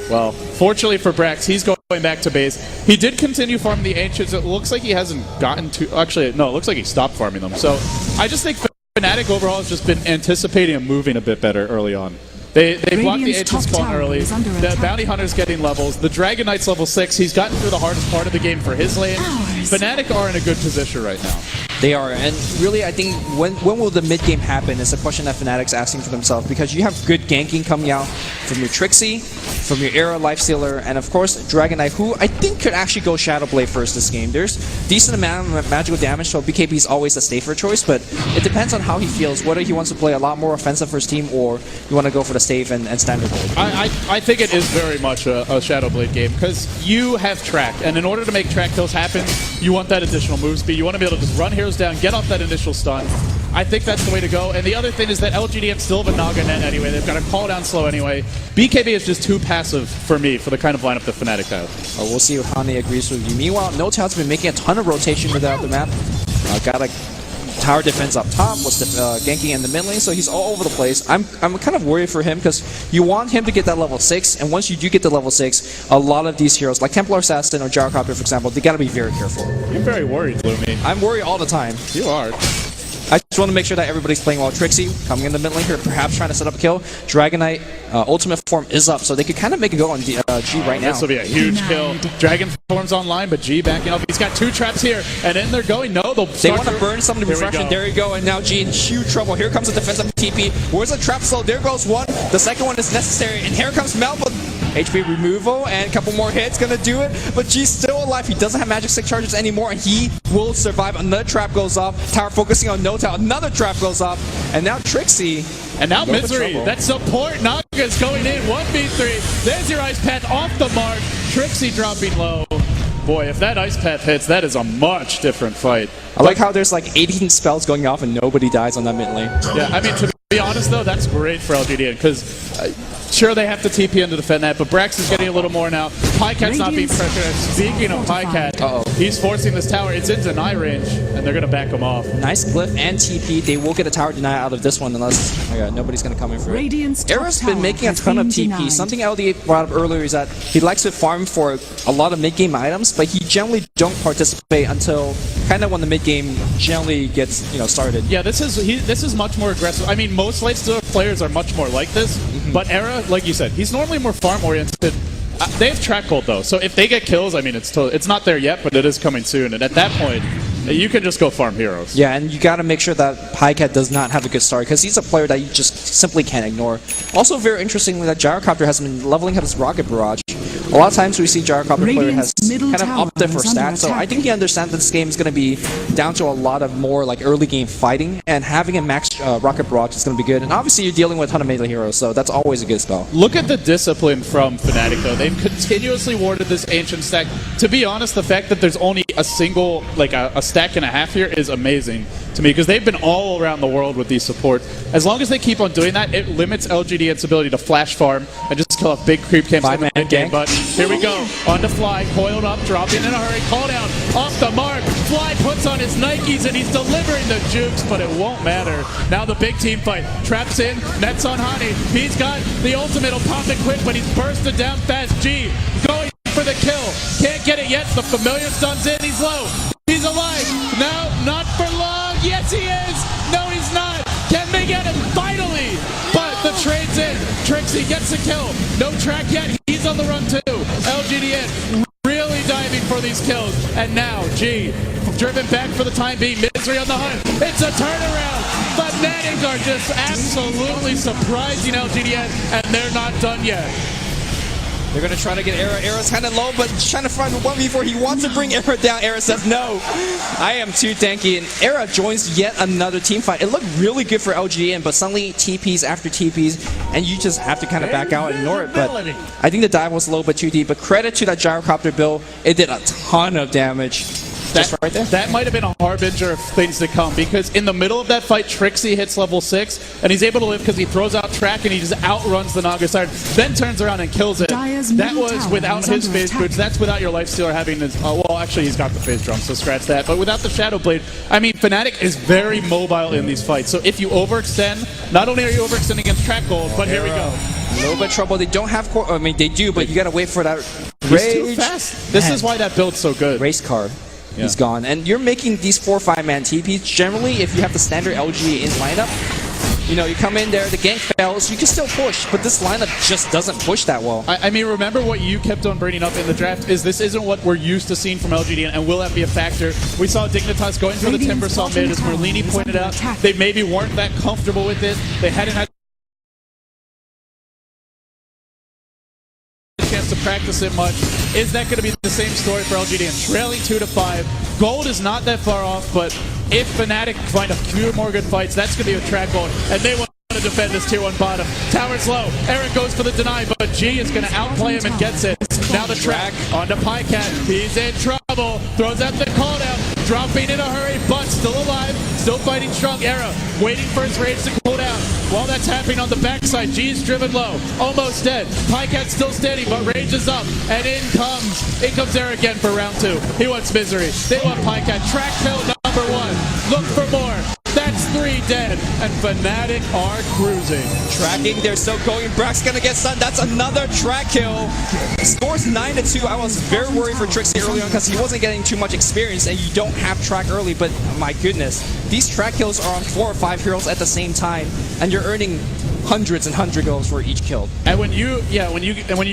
Well, fortunately for Brax, he's going back to base. He did continue farming the Ancients. It looks like he hasn't gotten to... Actually, no, it looks like he stopped farming them. So I just think FNATIC overall has just been anticipating and moving a bit better early on. They blocked the Ancient spawn early. The Bounty Hunter's getting levels. The Dragon Knight's level 6. He's gotten through the hardest part of the game for his lane. FNATIC are in a good position right now. They are, and really I think when will the mid game happen is a question that FNATIC's asking for themselves, because you have good ganking coming out from your Trixie, from your Arrow Lifestealer, and of course Dragon Knight, who I think could actually go Shadow Blade first this game. There's decent amount of magical damage, so BKB is always a safer choice, but it depends on how he feels, whether he wants to play a lot more offensive for his team or you want to go for the safe and standard gold. I think it is very much a Shadow Blade game, because you have track, and in order to make track kills happen, you want that additional move speed. You want to be able to just run heroes down, get off that initial stun. I think that's the way to go. And the other thing is that LGD have still have a Naga net anyway. They've got to call down slow anyway. BKB is just too passive for me for the kind of lineup that FNATIC have. We'll see if Hani agrees with you. Meanwhile, N0tail's been making a ton of rotation without the map. Got a tower defense up top, was ganking in the mid lane, so he's all over the place. I'm kind of worried for him because you want him to get that level 6, and once you do get the level 6, a lot of these heroes, like Templar Assassin or Gyrocopter, for example, they gotta be very careful. You're very worried, Lumi. I'm worried all the time. You are. I just want to make sure that everybody's playing well. Trixie coming in the mid lane here, perhaps trying to set up a kill. Dragon Knight ultimate form is up, so they could kind of make a go on G right now. This will be a huge kill. Dragon form's online, but G backing up. He's got 2 traps here, and in they're going. No, they want to burn some to refresh, and there you go. And now G in huge trouble. Here comes a defensive TP. Where's the trap slow? There goes one. The second one is necessary, and here comes Malva. HP removal and a couple more hits gonna do it, but G's still alive. He doesn't have magic stick charges anymore, and he will survive. Another trap goes off. Tower focusing on No Tower. Another trap goes off, and now Trixie. And now Misery. That support Naga's going in. 1v3. There's your Ice Path off the mark. Trixie dropping low. Boy, if that Ice Path hits, that is a much different fight. I like how there's like 18 spells going off and nobody dies on that mid lane. Yeah, I mean, to be honest though, that's great for LGD because sure they have to TP in to defend that, but Brax is getting a little more now. Pycat's not being pressured. Speaking of Pycat, he's forcing this tower. It's in deny range, and they're going to back him off. Nice glyph and TP. They will get a tower deny out of this one unless nobody's going to come in for it. Era's been making a ton of TP. Something LD brought up earlier is that he likes to farm for a lot of mid-game items, but he generally don't participate until kind of when the mid-game generally gets started. Yeah, this is much more aggressive. I mean, most late-stealer players are much more like this, but Era, like you said, he's normally more farm-oriented. They have track hold though, so if they get kills, I mean, it's not there yet, but it is coming soon. And at that point, you can just go farm heroes. Yeah, and you got to make sure that Pycat does not have a good start because he's a player that you just simply can't ignore. Also, very interestingly, that Gyrocopter has been leveling up his rocket barrage. A lot of times we see Gyrocopter player has kind of opted for stats, so I think he understands that this game is going to be down to a lot of more like early game fighting, and having a max rocket barrage is going to be good. And obviously you're dealing with a ton of melee heroes, so that's always a good spell. Look at the discipline from Fnatic though. They've continuously warded this ancient stack. To be honest, the fact that there's only a single, like a stack and a half here is amazing to me because they've been all around the world with these supports. As long as they keep on doing that, it limits LGD INT's ability to flash farm and just kill off big creep camps in the mid game. But here we go, on the fly, coiled up, dropping in a hurry, call down, off the mark, Fly puts on his Nikes and he's delivering the jukes, but it won't matter. Now the big team fight, traps in, nets on Hani, he's got the ultimate, he'll pop it quick, but he's bursted down fast. G going for the kill, can't get it yet, the familiar stun's in, he's low, he's alive, now not for long, yes he is, no he's not, can they get him finally, but the trade's in, Trixie gets the kill, no track yet, he's on the run too, LGD INT really diving for these kills, and now G driven back for the time being, Misery on the hunt, it's a turnaround, but Fnatic are just absolutely surprising LGD INT, and they're not done yet. They're going to try to get Era. Era's kind of low, but trying to find a 1v4. He wants to bring Era down. Era says, no, I am too tanky. And Era joins yet another team fight. It looked really good for LGN, but suddenly TPs after TPs, and you just have to kind of back out and ignore it. But I think the dive was a little bit too deep. But credit to that Gyrocopter build. It did a ton of damage. Right there. That might have been a harbinger of things to come because in the middle of that fight, Trixie hits level 6 and he's able to live because he throws out track and he just outruns the Naga Siren, then turns around and kills it. That was without his phase boots. That's without your lifestealer having his. Well, actually, he's got the phase drum, so scratch that. But without the Shadow Blade, I mean, Fnatic is very mobile in these fights. So if you overextend, not only are you overextending against track gold, but here we go. A little bit of trouble. They don't have core. I mean, they do, but you gotta wait for that rage. Too fast. This is why that build's so good. Race card. Yeah. He's gone. And you're making these 4 or 5-man TPs. Generally, if you have the standard LG in lineup, you know, you come in there, the gank fails, you can still push, but this lineup just doesn't push that well. I mean, remember what you kept on bringing up in the draft is this isn't what we're used to seeing from LGD, and will that be a factor? We saw Dignitas going for the Timbersaw mid, as Merlini pointed out. They maybe weren't that comfortable with it. They hadn't had chance to practice it much. Is that going to be the same story for LGD? And trailing 2-5. Gold is not that far off, but if Fnatic find a few more good fights, that's going to be a track gold. And they want to defend this tier 1 bottom. Tower's low. Eric goes for the deny, but G is going to outplay him and gets it. Now the track onto Pycat. He's in trouble. Throws out the call down. Dropping in a hurry, but still alive. Still fighting strong. Era waiting for his rage to cool down. While that's happening on the backside, G's driven low. Almost dead. Pycat's still steady, but rage is up. And in comes Era again for round 2. He wants Misery. They want Pycat. Track kill number 1. Look for more. That's 3 dead, and Fnatic are cruising. Tracking, they're still going. Brack's gonna get stunned. That's another track kill. Scores 9-2. I was very worried for Trixie early on because he wasn't getting too much experience, and you don't have track early, but my goodness. These track kills are on 4 or 5 heroes at the same time, and you're earning hundreds and hundred goals for each kill. And when you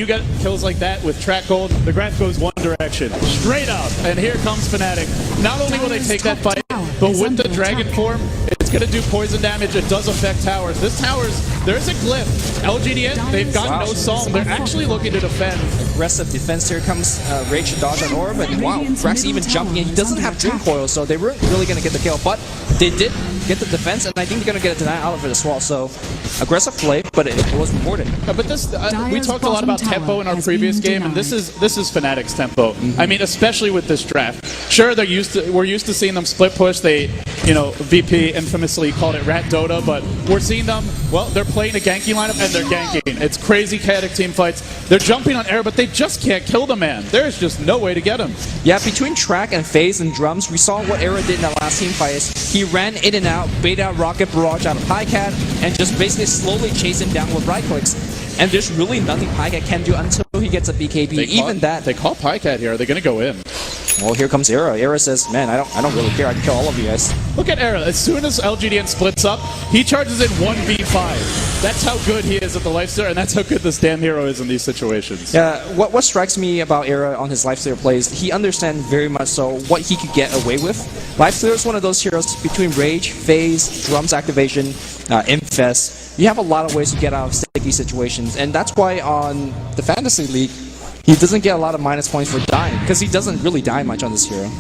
get kills like that with track gold, the graph goes one direction, straight up. And here comes Fnatic. Not only will they take that fight, but with the dragon form, it's going to do poison damage. It does affect towers. This towers, there's a glyph. LGD INT, they've got no psalm. They're actually looking to defend. Aggressive defense. Here comes Rage to dodge on Orb, and wow, Brax even jumping in. He doesn't have Doom Coil, so they weren't really going to get the kill, but they did get the defense, and I think they're going to get a deny out of it as well. So aggressive play, but it was rewarded. But this, we talked a lot about tempo in our previous game, and this is Fnatic's tempo. I mean, especially with this draft. Sure, we're used to seeing them split push. They, VP infamously called it Rat Dota, but we're seeing them. Well, they're playing a ganking lineup and they're ganking. It's crazy chaotic team fights. They're jumping on air, but they just can't kill the man. There's just no way to get him. Yeah, between track and phase and drums, we saw what Era did in that last team fight. He ran in and out, bait out Rocket Barrage out of Pycat, and just basically slowly chase him down with right clicks. And there's really nothing Pycat can do until he gets a BKB. They call Pycat here. Are they going to go in? Well, here comes Era. Era says, man, I don't really care. I can kill all of you guys. Look at Era. As soon as LGD INT splits up, he charges in 1v5. That's how good he is at the lifestealer, and that's how good this damn hero is in these situations. Yeah, what strikes me about Era on his lifestealer plays, he understands very much so what he could get away with. Lifestealer is one of those heroes between Rage, Phase, Drums activation, Infest. You have a lot of ways to get out of sticky situations, and that's why on the Fantasy League, he doesn't get a lot of minus points for dying, because he doesn't really die much on this hero.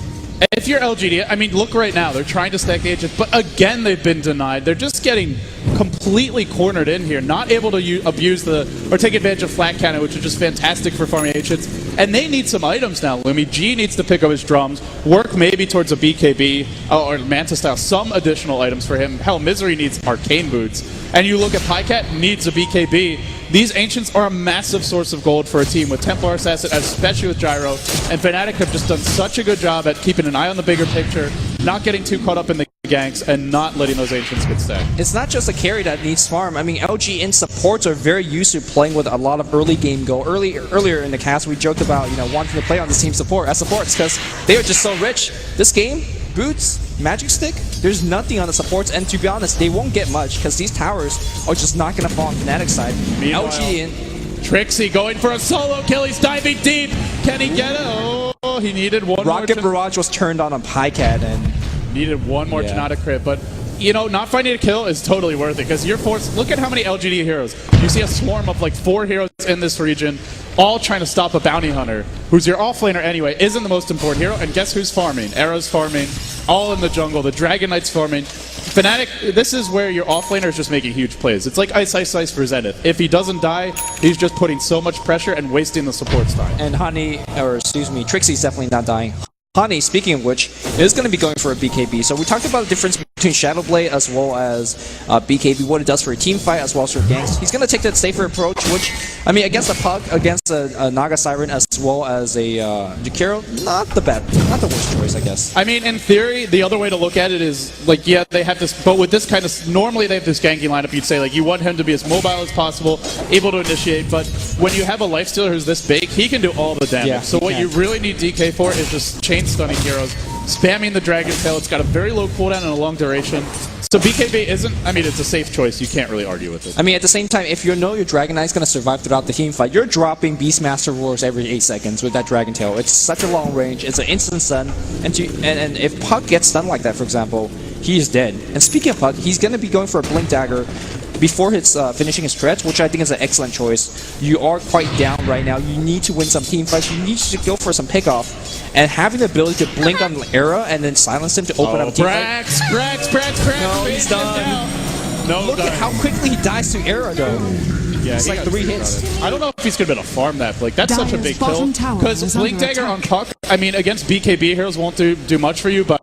If you're LGD, I mean, look right now. They're trying to stack the agents, but again, they've been denied. They're just getting completely cornered in here, not able to abuse or take advantage of flat cannon, which is just fantastic for farming agents. And they need some items now, Lumi. G needs to pick up his drums, work maybe towards a BKB or Manta style, some additional items for him. Hell, Misery needs arcane boots. And you look at Pycat, needs a BKB. These Ancients are a massive source of gold for a team with Templar Assassin, especially with Gyro. And Fnatic have just done such a good job at keeping an eye on the bigger picture, not getting too caught up in the ganks, and not letting those Ancients get stacked. It's not just a carry that needs farm. I mean, LG INT supports are very used to playing with a lot of early game go. Earlier in the cast, we joked about wanting to play on this team as supports because they are just so rich. This game, Boots, Magic Stick, there's nothing on the supports, and to be honest, they won't get much because these towers are just not going to fall on Fnatic's side. Meanwhile, LG INT, Trixie going for a solo kill. He's diving deep. Can he get it? Oh, he needed one more. Rocket Barrage was turned on Pycat and needed one more to not a crit, but not finding a kill is totally worth it because you're forced. Look at how many LGD heroes. You see a swarm of like 4 heroes in this region, all trying to stop a bounty hunter, who's your offlaner anyway, isn't the most important hero, and guess who's farming? Era's farming, all in the jungle, the Dragon Knight's farming. Fnatic, this is where your offlaner is just making huge plays. It's like Ice Ice Ice for Zenith. If he doesn't die, he's just putting so much pressure and wasting the support's time. And Trixie's definitely not dying. Honey, speaking of which, is going to be going for a BKB. So we talked about the difference between Shadowblade as well as BKB, what it does for a team fight as well as for ganks. He's going to take that safer approach, which, I mean, against a Pug, against a Naga Siren as well as a Jakiro, not the worst choice, I guess. I mean, in theory, the other way to look at it is, like, yeah, they have this, but with this kind of, normally they have this ganking lineup, you'd say, like, you want him to be as mobile as possible, able to initiate, but when you have a lifestealer who's this big, he can do all the damage. Yeah, so what you really need DK for is just chain stunning heroes, spamming the Dragon Tail. It's got a very low cooldown and a long duration. So BKB isn't, I mean, it's a safe choice. You can't really argue with it. I mean, at the same time, if you know your Dragon Knight's going to survive throughout the team fight, you're dropping Beastmaster Roars every 8 seconds with that Dragon Tail. It's such a long range. It's an instant stun. And if Puck gets stunned like that, for example, he is dead. And speaking of Puck, he's going to be going for a Blink Dagger before his finishing his stretch, which I think is an excellent choice. You are quite down right now. You need to win some team fights. You need to go for some pickoff. And having the ability to blink on Era and then silence him to open up a team fight. Brax! No, he's done. No, look at how quickly he dies to Era, though. Yeah, it's like 3 hits. I don't know if he's going to be able to farm that. Like, that's such a big kill. Because Blink Dagger on Puck, I mean, against BKB heroes won't do much for you, but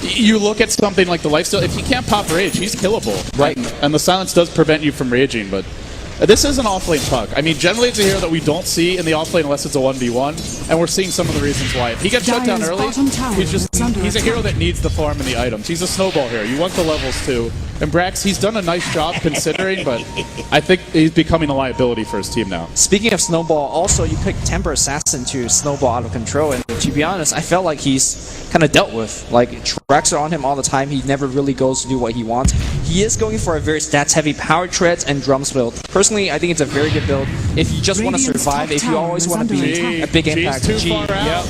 you look at something like the lifesteal, if he can't pop Rage, he's killable. Right. And the silence does prevent you from raging, but This is an offlane puck. I mean, generally it's a hero that we don't see in the offlane unless it's a 1v1, and we're seeing some of the reasons why. If he gets shut down early, he's a hero that needs the farm and the items. He's a snowball hero. You want the levels too. And Brax, he's done a nice job considering, but I think he's becoming a liability for his team now. Speaking of snowball, also you picked Temper Assassin to snowball out of control, and to be honest, I felt like he's kind of dealt with. Like, tracks are on him all the time. He never really goes to do what he wants. He is going for a very stats-heavy power treads and drums build. Personally, I think it's a very good build. If you just want to survive, if you always want to be a big impact. G's too far out.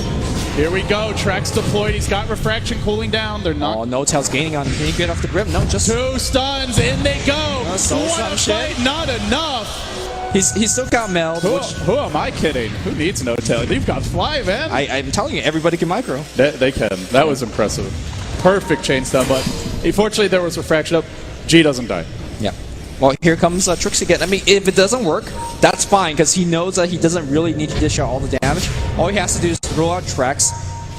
Here we go. Track's deployed. He's got refraction cooling down. They're not. Oh, No-Tail's gaining on him. Can he get off the grip? No, just 2 stuns. In they go. What a fight. Not enough. He's still got meld. Who am I kidding? Who needs No-Tail? You've got Fly, man. I'm telling you, everybody can micro. They can. That was impressive. Perfect chain stun, but unfortunately there was refraction up. G doesn't die. Yeah. Well, here comes Trixie again. I mean, if it doesn't work, that's fine, because he knows that he doesn't really need to dish out all the damage. All he has to do is roll out tracks.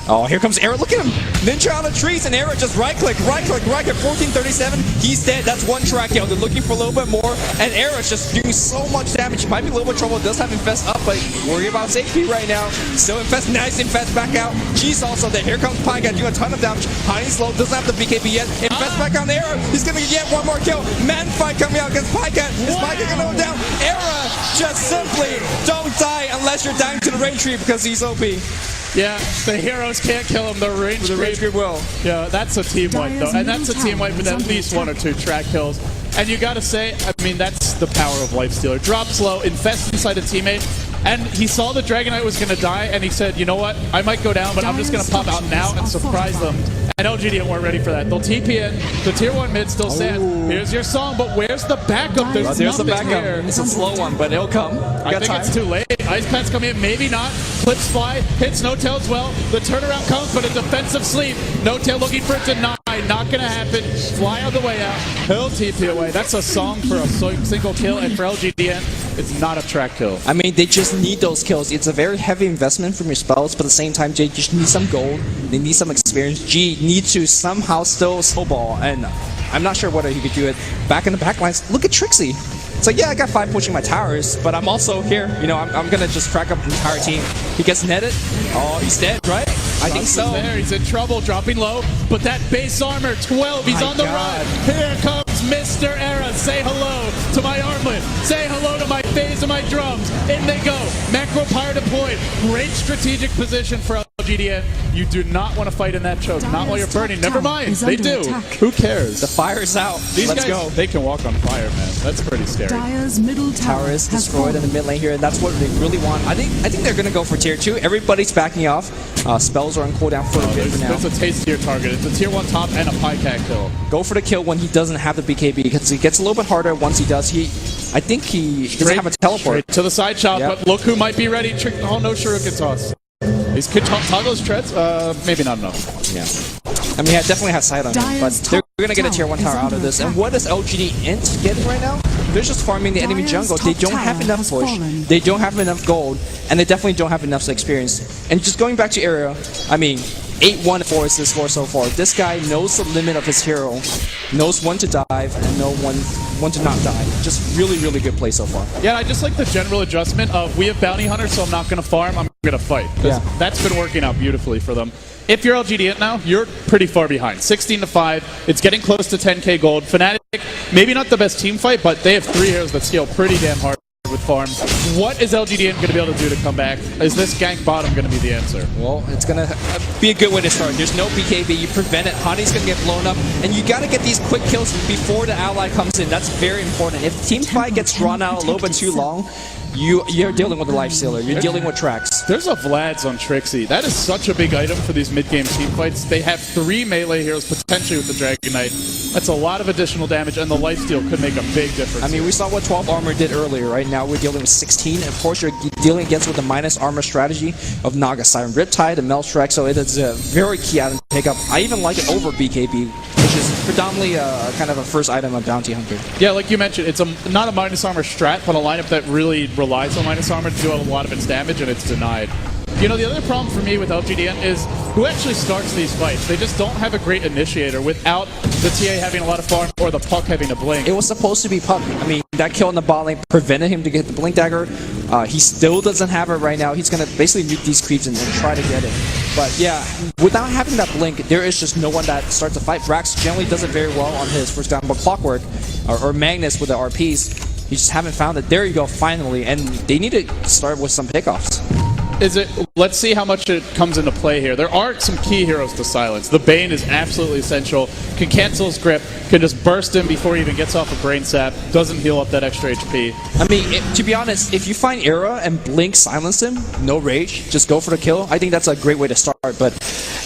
Oh, here comes Era. Look at him. Ninja on the trees, and Era just right-click, 1437. He's dead. That's 1 track kill. They're looking for a little bit more, and Era's just doing so much damage. He might be a little bit trouble. Does have Infest up, but worry about safety right now. Still Infest. Nice Infest back out. G's also there. Here comes Pycat doing a ton of damage. Honey's slow. Doesn't have the BKB yet. Infest back on Era. He's going to get 1 more kill. Man fight coming out against Pycat. Is Pycat going to go down? Era, just simply don't die unless you're dying to the rain tree because he's OP. Yeah, the heroes can't kill him. The range creep will. Yeah, that's a team wipe though, and that's a team wipe with at least 1 or 2 track kills. And you gotta say, I mean, that's the power of Lifestealer. Drops low, infest inside a teammate, and he saw the Dragon Knight was gonna die, and he said, you know what, I might go down, but I'm just gonna pop out now and surprise them. And LGD weren't ready for that. They'll TP in. The tier 1 mid still stands. Here's your song, but where's the backup? There's the backup. Here. It's a slow one, but it'll come. I think it's too late. Ice Pat's coming in, maybe not. Clips Fly, hits No-Tail as well. The turnaround comes, but a defensive sleep. No-Tail looking for a deny. Not gonna happen. Fly on the way out. He'll TP away. That's a song for a single kill, and for LGDN, it's not a track kill. I mean, they just need those kills. It's a very heavy investment from your spells, but at the same time, they just need some gold. They need some experience. G needs to somehow still snowball, and I'm not sure whether he could do it. Back in the back lines, look at Trixie. It's like, yeah, I got 5 pushing my towers, but I'm also here. You know, I'm gonna just crack up the entire team. He gets netted. Oh, he's dead, right? I think so. There. He's in trouble, dropping low, but that base armor, 12, he's on the run. Here comes Mr. Era. Say hello to my armlet. Say hello to my phase and my drums. In they go. Macro Pyre deployed. Great strategic position for LGDN. You do not want to fight in that choke. Not while you're burning. Never mind. They do. Who cares? The fire's out. These Let's guys, go. They can walk on fire, man. That's pretty scary. Dire's middle tower is destroyed in the mid lane here, and that's what they really want. I think they're gonna go for tier 2. Everybody's backing off. Spells are on cooldown for a bit for now. That's a tastier target. It's a tier 1 top and a Pycat kill. Go for the kill when he doesn't have the BKB, because it gets a little bit harder once he does. I think he doesn't have a teleport. To the side shot, but look who might be ready. Oh no, Shuriken toss. He's could toggle his treads. Maybe not enough. Yeah. I mean, he definitely has sight on him, but they're going to get a tier 1 tower out of this. And what is LGD INT getting right now? They're just farming the enemy jungle. They don't have enough push. They don't have enough gold. And they definitely don't have enough experience. And just going back to area, I mean, 8-1 for his score so far. This guy knows the limit of his hero, knows when to dive, and know when to not die. Just really, really good play so far. Yeah, I just like the general adjustment of, we have bounty hunters, so I'm not going to farm, I'm going to fight. Yeah. That's been working out beautifully for them. If you're LGD INT now, you're pretty far behind. 16-5. It's getting close to 10k gold. Fnatic, maybe not the best team fight, but they have 3 heroes that scale pretty damn hard with farms. What is LGD INT going to be able to do to come back? Is this gank bottom going to be the answer? Well, it's going to be a good way to start. There's no BKB. You prevent it. Honey's going to get blown up. And you got to get these quick kills before the ally comes in. That's very important. If team fight gets drawn out a little bit too long, you're dealing with a Lifestealer. You're dealing with tracks. There's a Vlad's on Trixie. That is such a big item for these mid-game team fights. They have 3 melee heroes potentially with the Dragon Knight. That's a lot of additional damage, and the lifesteal could make a big difference. I mean, we saw what 12 armor did earlier. Right now, we're dealing with 16. And of course, you're dealing against with the minus armor strategy of Naga Siren Riptide and Melstrike, so it is a very key item to pick up. I even like it over BKB, which is predominantly kind of a first item of Bounty Hunter. Yeah, like you mentioned, it's not a minus armor strat, but a lineup that really relies on minus armor to do a lot of its damage, and it's denied. You know, the other problem for me with LGD is who actually starts these fights. They just don't have a great initiator without the TA having a lot of farm or the Puck having a blink. It was supposed to be Puck. I mean, that kill in the bot lane prevented him to get the blink dagger. He still doesn't have it right now. He's going to basically nuke these creeps and try to get it. But yeah, without having that blink, there is just no one that starts a fight. Brax generally does it very well on his, for example, Clockwork or Magnus with the RPs. You just haven't found it. There you go, finally. And they need to start with some pickoffs. Let's see how much it comes into play here. There are some key heroes to silence. The Bane is absolutely essential. Can cancel his grip, can just burst him before he even gets off a brain sap, doesn't heal up that extra HP. I mean, to be honest, if you find Era and Blink silence him, no rage, just go for the kill, I think that's a great way to start. But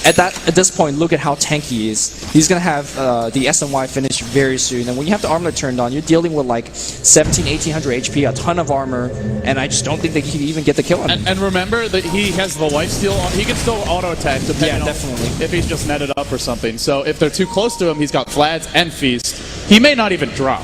at this point, look at how tanky he is. He's going to have the SNY finish very soon. And when you have the armor turned on, you're dealing with like 1800 HP, a ton of armor, and I just don't think they can even get the kill on him. And remember that he has the lifesteal on. He can still auto attack depending on if he's just netted up or something. So if they're too close to him, he's got Flads and Feast. He may not even drop.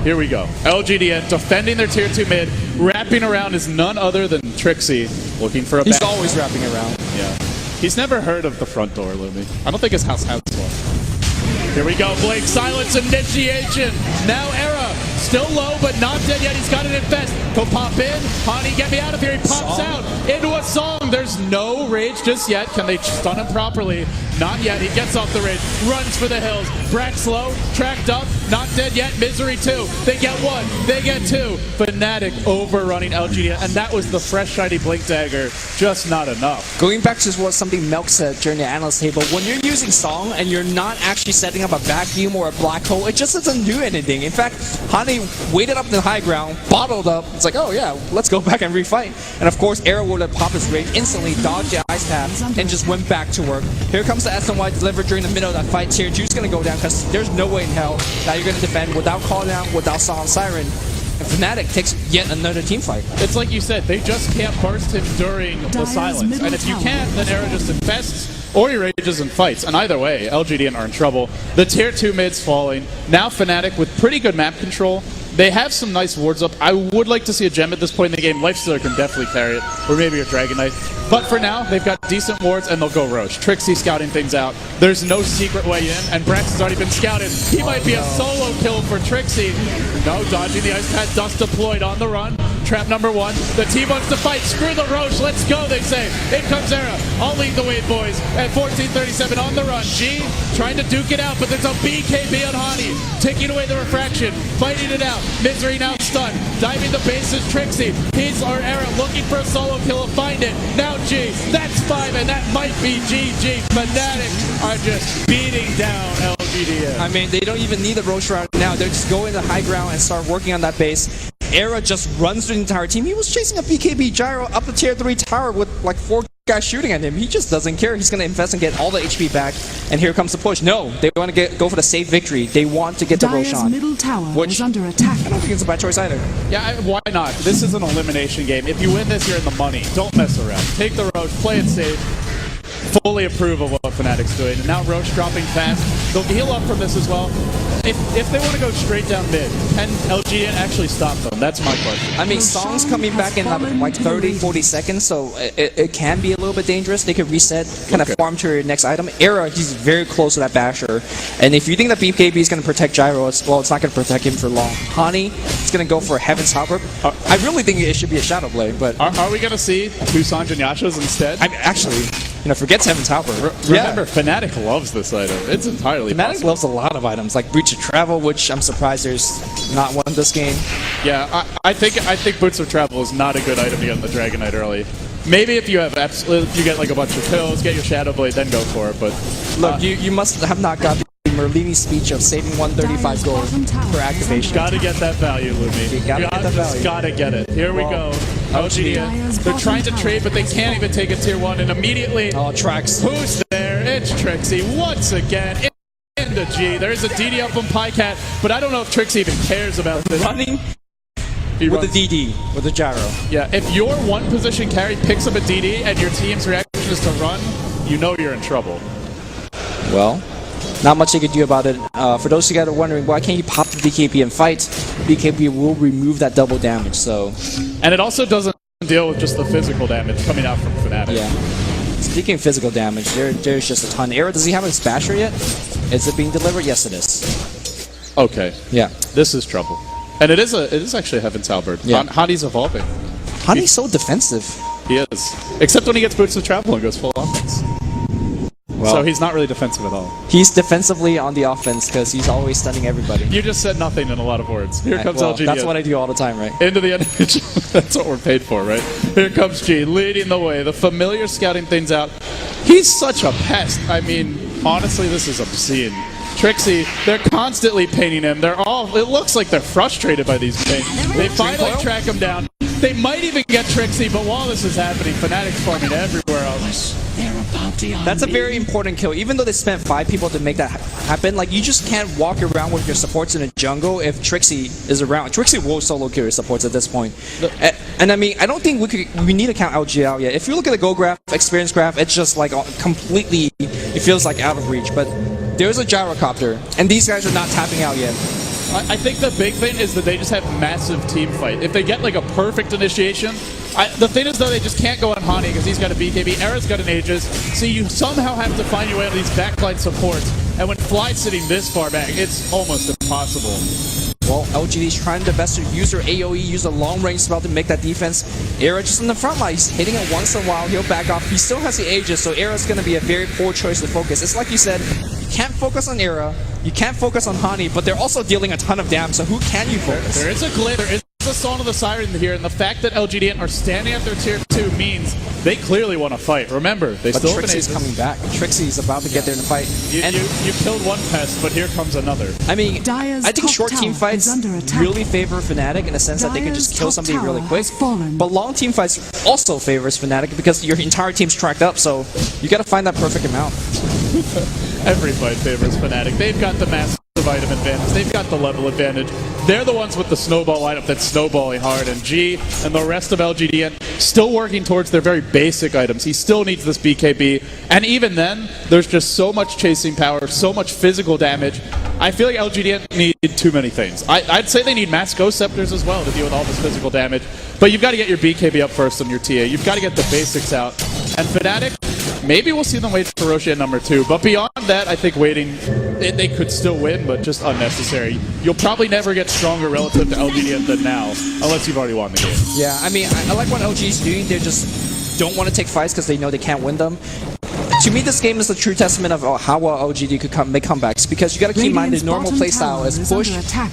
Here we go. LGD INT defending their tier 2 mid. Wrapping around is none other than Trixie, looking for a He's always wrapping around. Yeah. He's never heard of the front door, Lumi. I don't think his house has one. Here we go, Blake. Silence initiation. Now Era. Still low, but not dead yet. He's got an infest. Go pop in. Honey, get me out of here. He pops out into a song. There's no rage just yet. Can they stun him properly? Not yet. He gets off the rage. Runs for the hills. Brax low. Tracked up. Not dead yet. Misery 2. They get 1. They get 2. FNATIC overrunning LGD. And that was the fresh, shiny Blink Dagger. Just not enough. Going back to what something Melk said during the analyst table, when you're using Song and you're not actually setting up a vacuum or a black hole, it just doesn't do anything. In fact, Honey waited up the high ground, bottled up. It's like, oh yeah, let's go back and refight. And of course, Era would have popped his rage, instantly dodged the ice path, and just went back to work. Here comes the SNY delivered during the middle of that fight. Tier 2 is going to go down because there's no way in hell that you're going to defend without call down, without Song Siren. And FNATIC takes yet another team fight. It's like you said, they just can't burst him during the silence. And if you can't, then Era just infests or he rages and fights. And either way, LGD are in trouble. The tier 2 mid's falling. Now FNATIC with pretty good map control. They have some nice wards up. I would like to see a gem at this point in the game. Lifestealer can definitely carry it, or maybe a Dragon Knight. But for now, they've got decent wards, and they'll go Roche. Trixie scouting things out. There's no secret way in, and Brax has already been scouted. He might be a solo kill for Trixie. No, dodging the ice pad, dust deployed on the run. Trap number 1. The team wants to fight. Screw the Roche. Let's go, they say. In comes Era. I'll lead the way, boys. At 14:37 on the run. G trying to duke it out, but there's a BKB on Hani. Taking away the refraction. Fighting it out. Misery now stunned. Diving the base is Trixie. He's our Era looking for a solo kill to find it. Now G. That's 5, and that might be GG. FNATIC are just beating down LGD. I mean, they don't even need the Roche round now. They're just going to high ground and start working on that base. Era just runs through the entire team. He was chasing a BKB gyro up the tier 3 tower with like 4 guys shooting at him. He just doesn't care. He's going to invest and get all the HP back. And here comes the push. No, they want to go for the safe victory. They want to get to Roshan. Middle tower was under attack. I don't think it's a bad choice either. Yeah, why not? This is an elimination game. If you win this, you're in the money. Don't mess around. Take the Roche, play it safe. Fully approve of what FNATIC's doing. And now Roche dropping fast. They'll heal up from this as well. If they want to go straight down mid, can LGD actually stop them? That's my question. I mean, Song's coming back in like 30, 40 seconds, so it can be a little bit dangerous. They could reset, kind of farm to your next item. Era, he's very close to that Basher. And if you think that BKB is going to protect Gyro, well, it's not going to protect him for long. Hani is going to go for Heaven's Hopper. I really think it should be a Shadow Blade, but... Are we going to see two Sanjin Yashas instead? Actually... forgets Heaven's Hopper. Remember, FNATIC loves this item. It's entirely FNATIC possible. loves a lot of items, like Boots of Travel, which I'm surprised there's not one in this game. Yeah, I think Boots of Travel is not a good item to get in the Dragon Knight early. Maybe if you have you get like a bunch of pills, get your Shadow Blade, then go for it. But look, you must have not got the Merlini speech of saving 135 gold for activation. Gotta get that value, Lumi. You gotta get that value. Gotta get it. Here we go. LGD, they're trying to trade, but they can't even take a tier 1, and immediately... Oh, Trax. Who's there? It's Trixie once again. In the G. There's a DD up from Pycat, but I don't know if Trixie even cares about this. Running with the DD, with the gyro. Yeah, if your one position carry picks up a DD and your team's reaction is to run, you know you're in trouble. Well, not much they could do about it. For those of you guys are wondering, why can't you pop the BKB and fight? BKB will remove that double damage, so... And it also doesn't deal with just the physical damage coming out from Fnatic. Yeah. Speaking of physical damage, there's just a ton. Era, does he have his basher yet? Is it being delivered? Yes, it is. Okay. Yeah. This is trouble. And it is actually a Heaven's Halberd. Yeah. Hani's evolving. Hani's so defensive. He is. Except when he gets boots of travel and goes full offense. Well, so he's not really defensive at all. He's defensively on the offense because he's always stunning everybody. You just said nothing in a lot of words. Here comes LGD. That's what I do all the time, right? Into the end. That's what we're paid for, right? Here comes G, leading the way. The familiar scouting things out. He's such a pest. I mean, honestly, this is obscene. Trixie, they're constantly painting him. It looks like they're frustrated by these paints. They finally track him down. They might even get Trixie, but while this is happening, Fnatic's farming everywhere else. That's a very important kill. Even though they spent 5 people to make that happen, like, you just can't walk around with your supports in a jungle if Trixie is around. Trixie will solo kill your supports at this point. And I mean, I don't think we need to count LG out yet. If you look at the goal graph, experience graph, it's just like completely, it feels like out of reach. But there's a gyrocopter, and these guys are not tapping out yet. I think the big thing is that they just have massive team fight. If they get like a perfect initiation, the thing is though they just can't go on Hani because he's got a BKB, Era's got an Aegis, so you somehow have to find your way on these backline supports, and when Fly's sitting this far back, it's almost impossible. Well, LGD's trying their best to use their AoE, use a long range spell to make that defense. Era just in the front line, he's hitting it once in a while, he'll back off. He still has the Aegis, so Era's going to be a very poor choice to focus. It's like you said, you can't focus on Era, you can't focus on Hani, but they're also dealing a ton of damage, so who can you focus? There is a glitch, there is a Song of the Siren here, and the fact that LGD INT are standing at their tier 2 means they clearly want to fight. Remember, they still have an Trixie's coming back. Trixie's about to get there in the fight. You killed one pest, but here comes another. I mean, I think short team fights really favor Fnatic in the sense that they can just kill somebody really quick. But long team fights also favors Fnatic because your entire team's tracked up, so you got to find that perfect amount. Every fight favors Fnatic. They've got the massive item advantage. They've got the level advantage. They're the ones with the snowball lineup that's snowballing hard, and G and the rest of LGD INT still working towards their very basic items. He still needs this BKB, and even then, there's just so much chasing power, so much physical damage. I feel like LGD INT need too many things. I'd say they need mass Ghost Scepters as well to deal with all this physical damage, but you've got to get your BKB up first on your TA. You've got to get the basics out. And Fnatic, maybe we'll see them wait for Roshi at number 2, but beyond that, I think waiting, they could still win, but just unnecessary. You'll probably never get stronger relative to LGD INT than now, unless you've already won the game. Yeah, I mean, I like what LG's doing. They just don't want to take fights because they know they can't win them. To me, this game is a true testament of how well LGD could make comebacks, because you got to keep in mind the normal playstyle is push,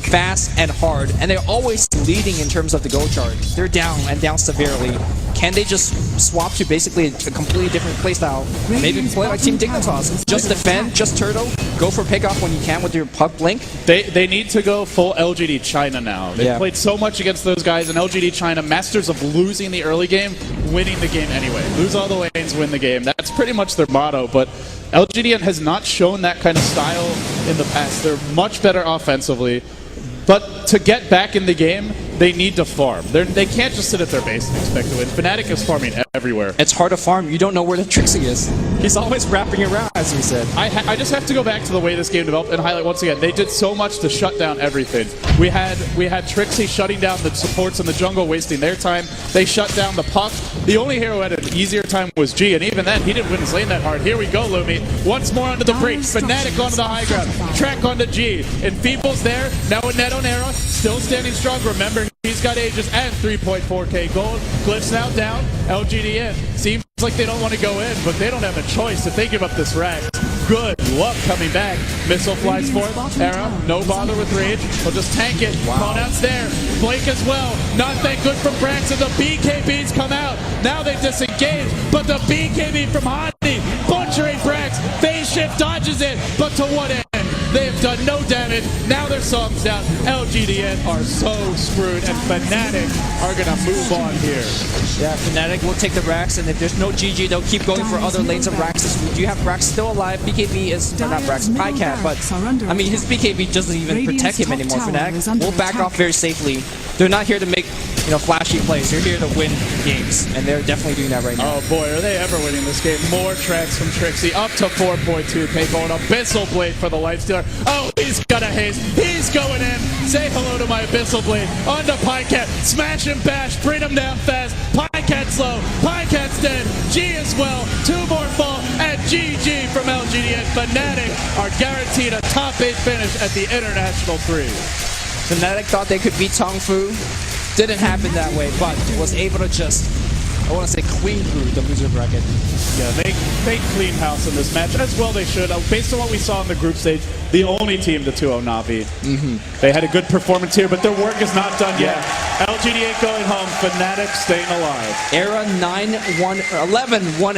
fast, and hard, and they're always leading in terms of the goal chart. They're down, and down severely. Can they just swap to basically a completely different playstyle? Maybe play like Team Dignitas. Just defend, just turtle, go for pickoff when you can with your puck blink. They need to go full LGD China now. They've played so much against those guys, and LGD China, masters of losing the early game, winning the game anyway. Lose all the lanes, win the game. That's pretty much their motto, but LGD INT has not shown that kind of style in the past. They're much better offensively, but to get back in the game, they need to farm. They can't just sit at their base and expect to win. Fnatic is farming everywhere. It's hard to farm. You don't know where the Trixie is. He's always wrapping around, as we said. I just have to go back to the way this game developed and highlight once again. They did so much to shut down everything. We had Trixie shutting down the supports in the jungle, wasting their time. They shut down the puck. The only hero who had an easier time was G, and even then, he didn't win his lane that hard. Here we go, Lumi. Once more onto the breach. Fnatic onto the high ground. Track onto G. Enfeeble's there. Now a net on Era. Still standing strong. Remember, he's got Aegis and 3.4k gold. Glyph's now down. LGD INT. Seems like they don't want to go in, but they don't have a choice if they give up this rack. Good luck coming back. Missile flies forth. Era, no bother with rage. They'll just tank it. Pronounce there. Blake as well. Not that good from Braxton. The BKBs come out. Now they disengage, but the BKB from Hottie butchering Brax. Phase shift dodges it, but to what end? They have done no damage. Now their song's down. LGD INT are so screwed, and Fnatic are going to move on here. Yeah, Fnatic will take the Rax, and if there's no GG, they'll keep going for other lanes of Raxes. We do have Brax still alive. BKB is, not Brax, Pycat, but I mean, his BKB doesn't even protect him anymore. Fnatic will back off very safely. They're not here to make, flashy plays. They're here to win games, and they're definitely doing that right now. Oh boy, are they ever winning this game. More tracks from Trixie, up to 4.2k gold. Abyssal Blade for the Lifestealer. Oh, he's got a haste. He's going in. Say hello to my Abyssal Blade. Onto Pycat. Smash and bash. Bring him down fast. Pycat LGD and FNATIC are guaranteed a top 8 finish at the International 3. FNATIC thought they could beat Tongfu. Didn't happen that way, but was able to just, I want to say, clean through the loser bracket. Yeah, they clean house in this match, as well they should. Based on what we saw in the group stage, the only team to 2-0 Navi. They had a good performance here, but their work is not done yet. LGD ain't going home. FNATIC staying alive. Era 11-1.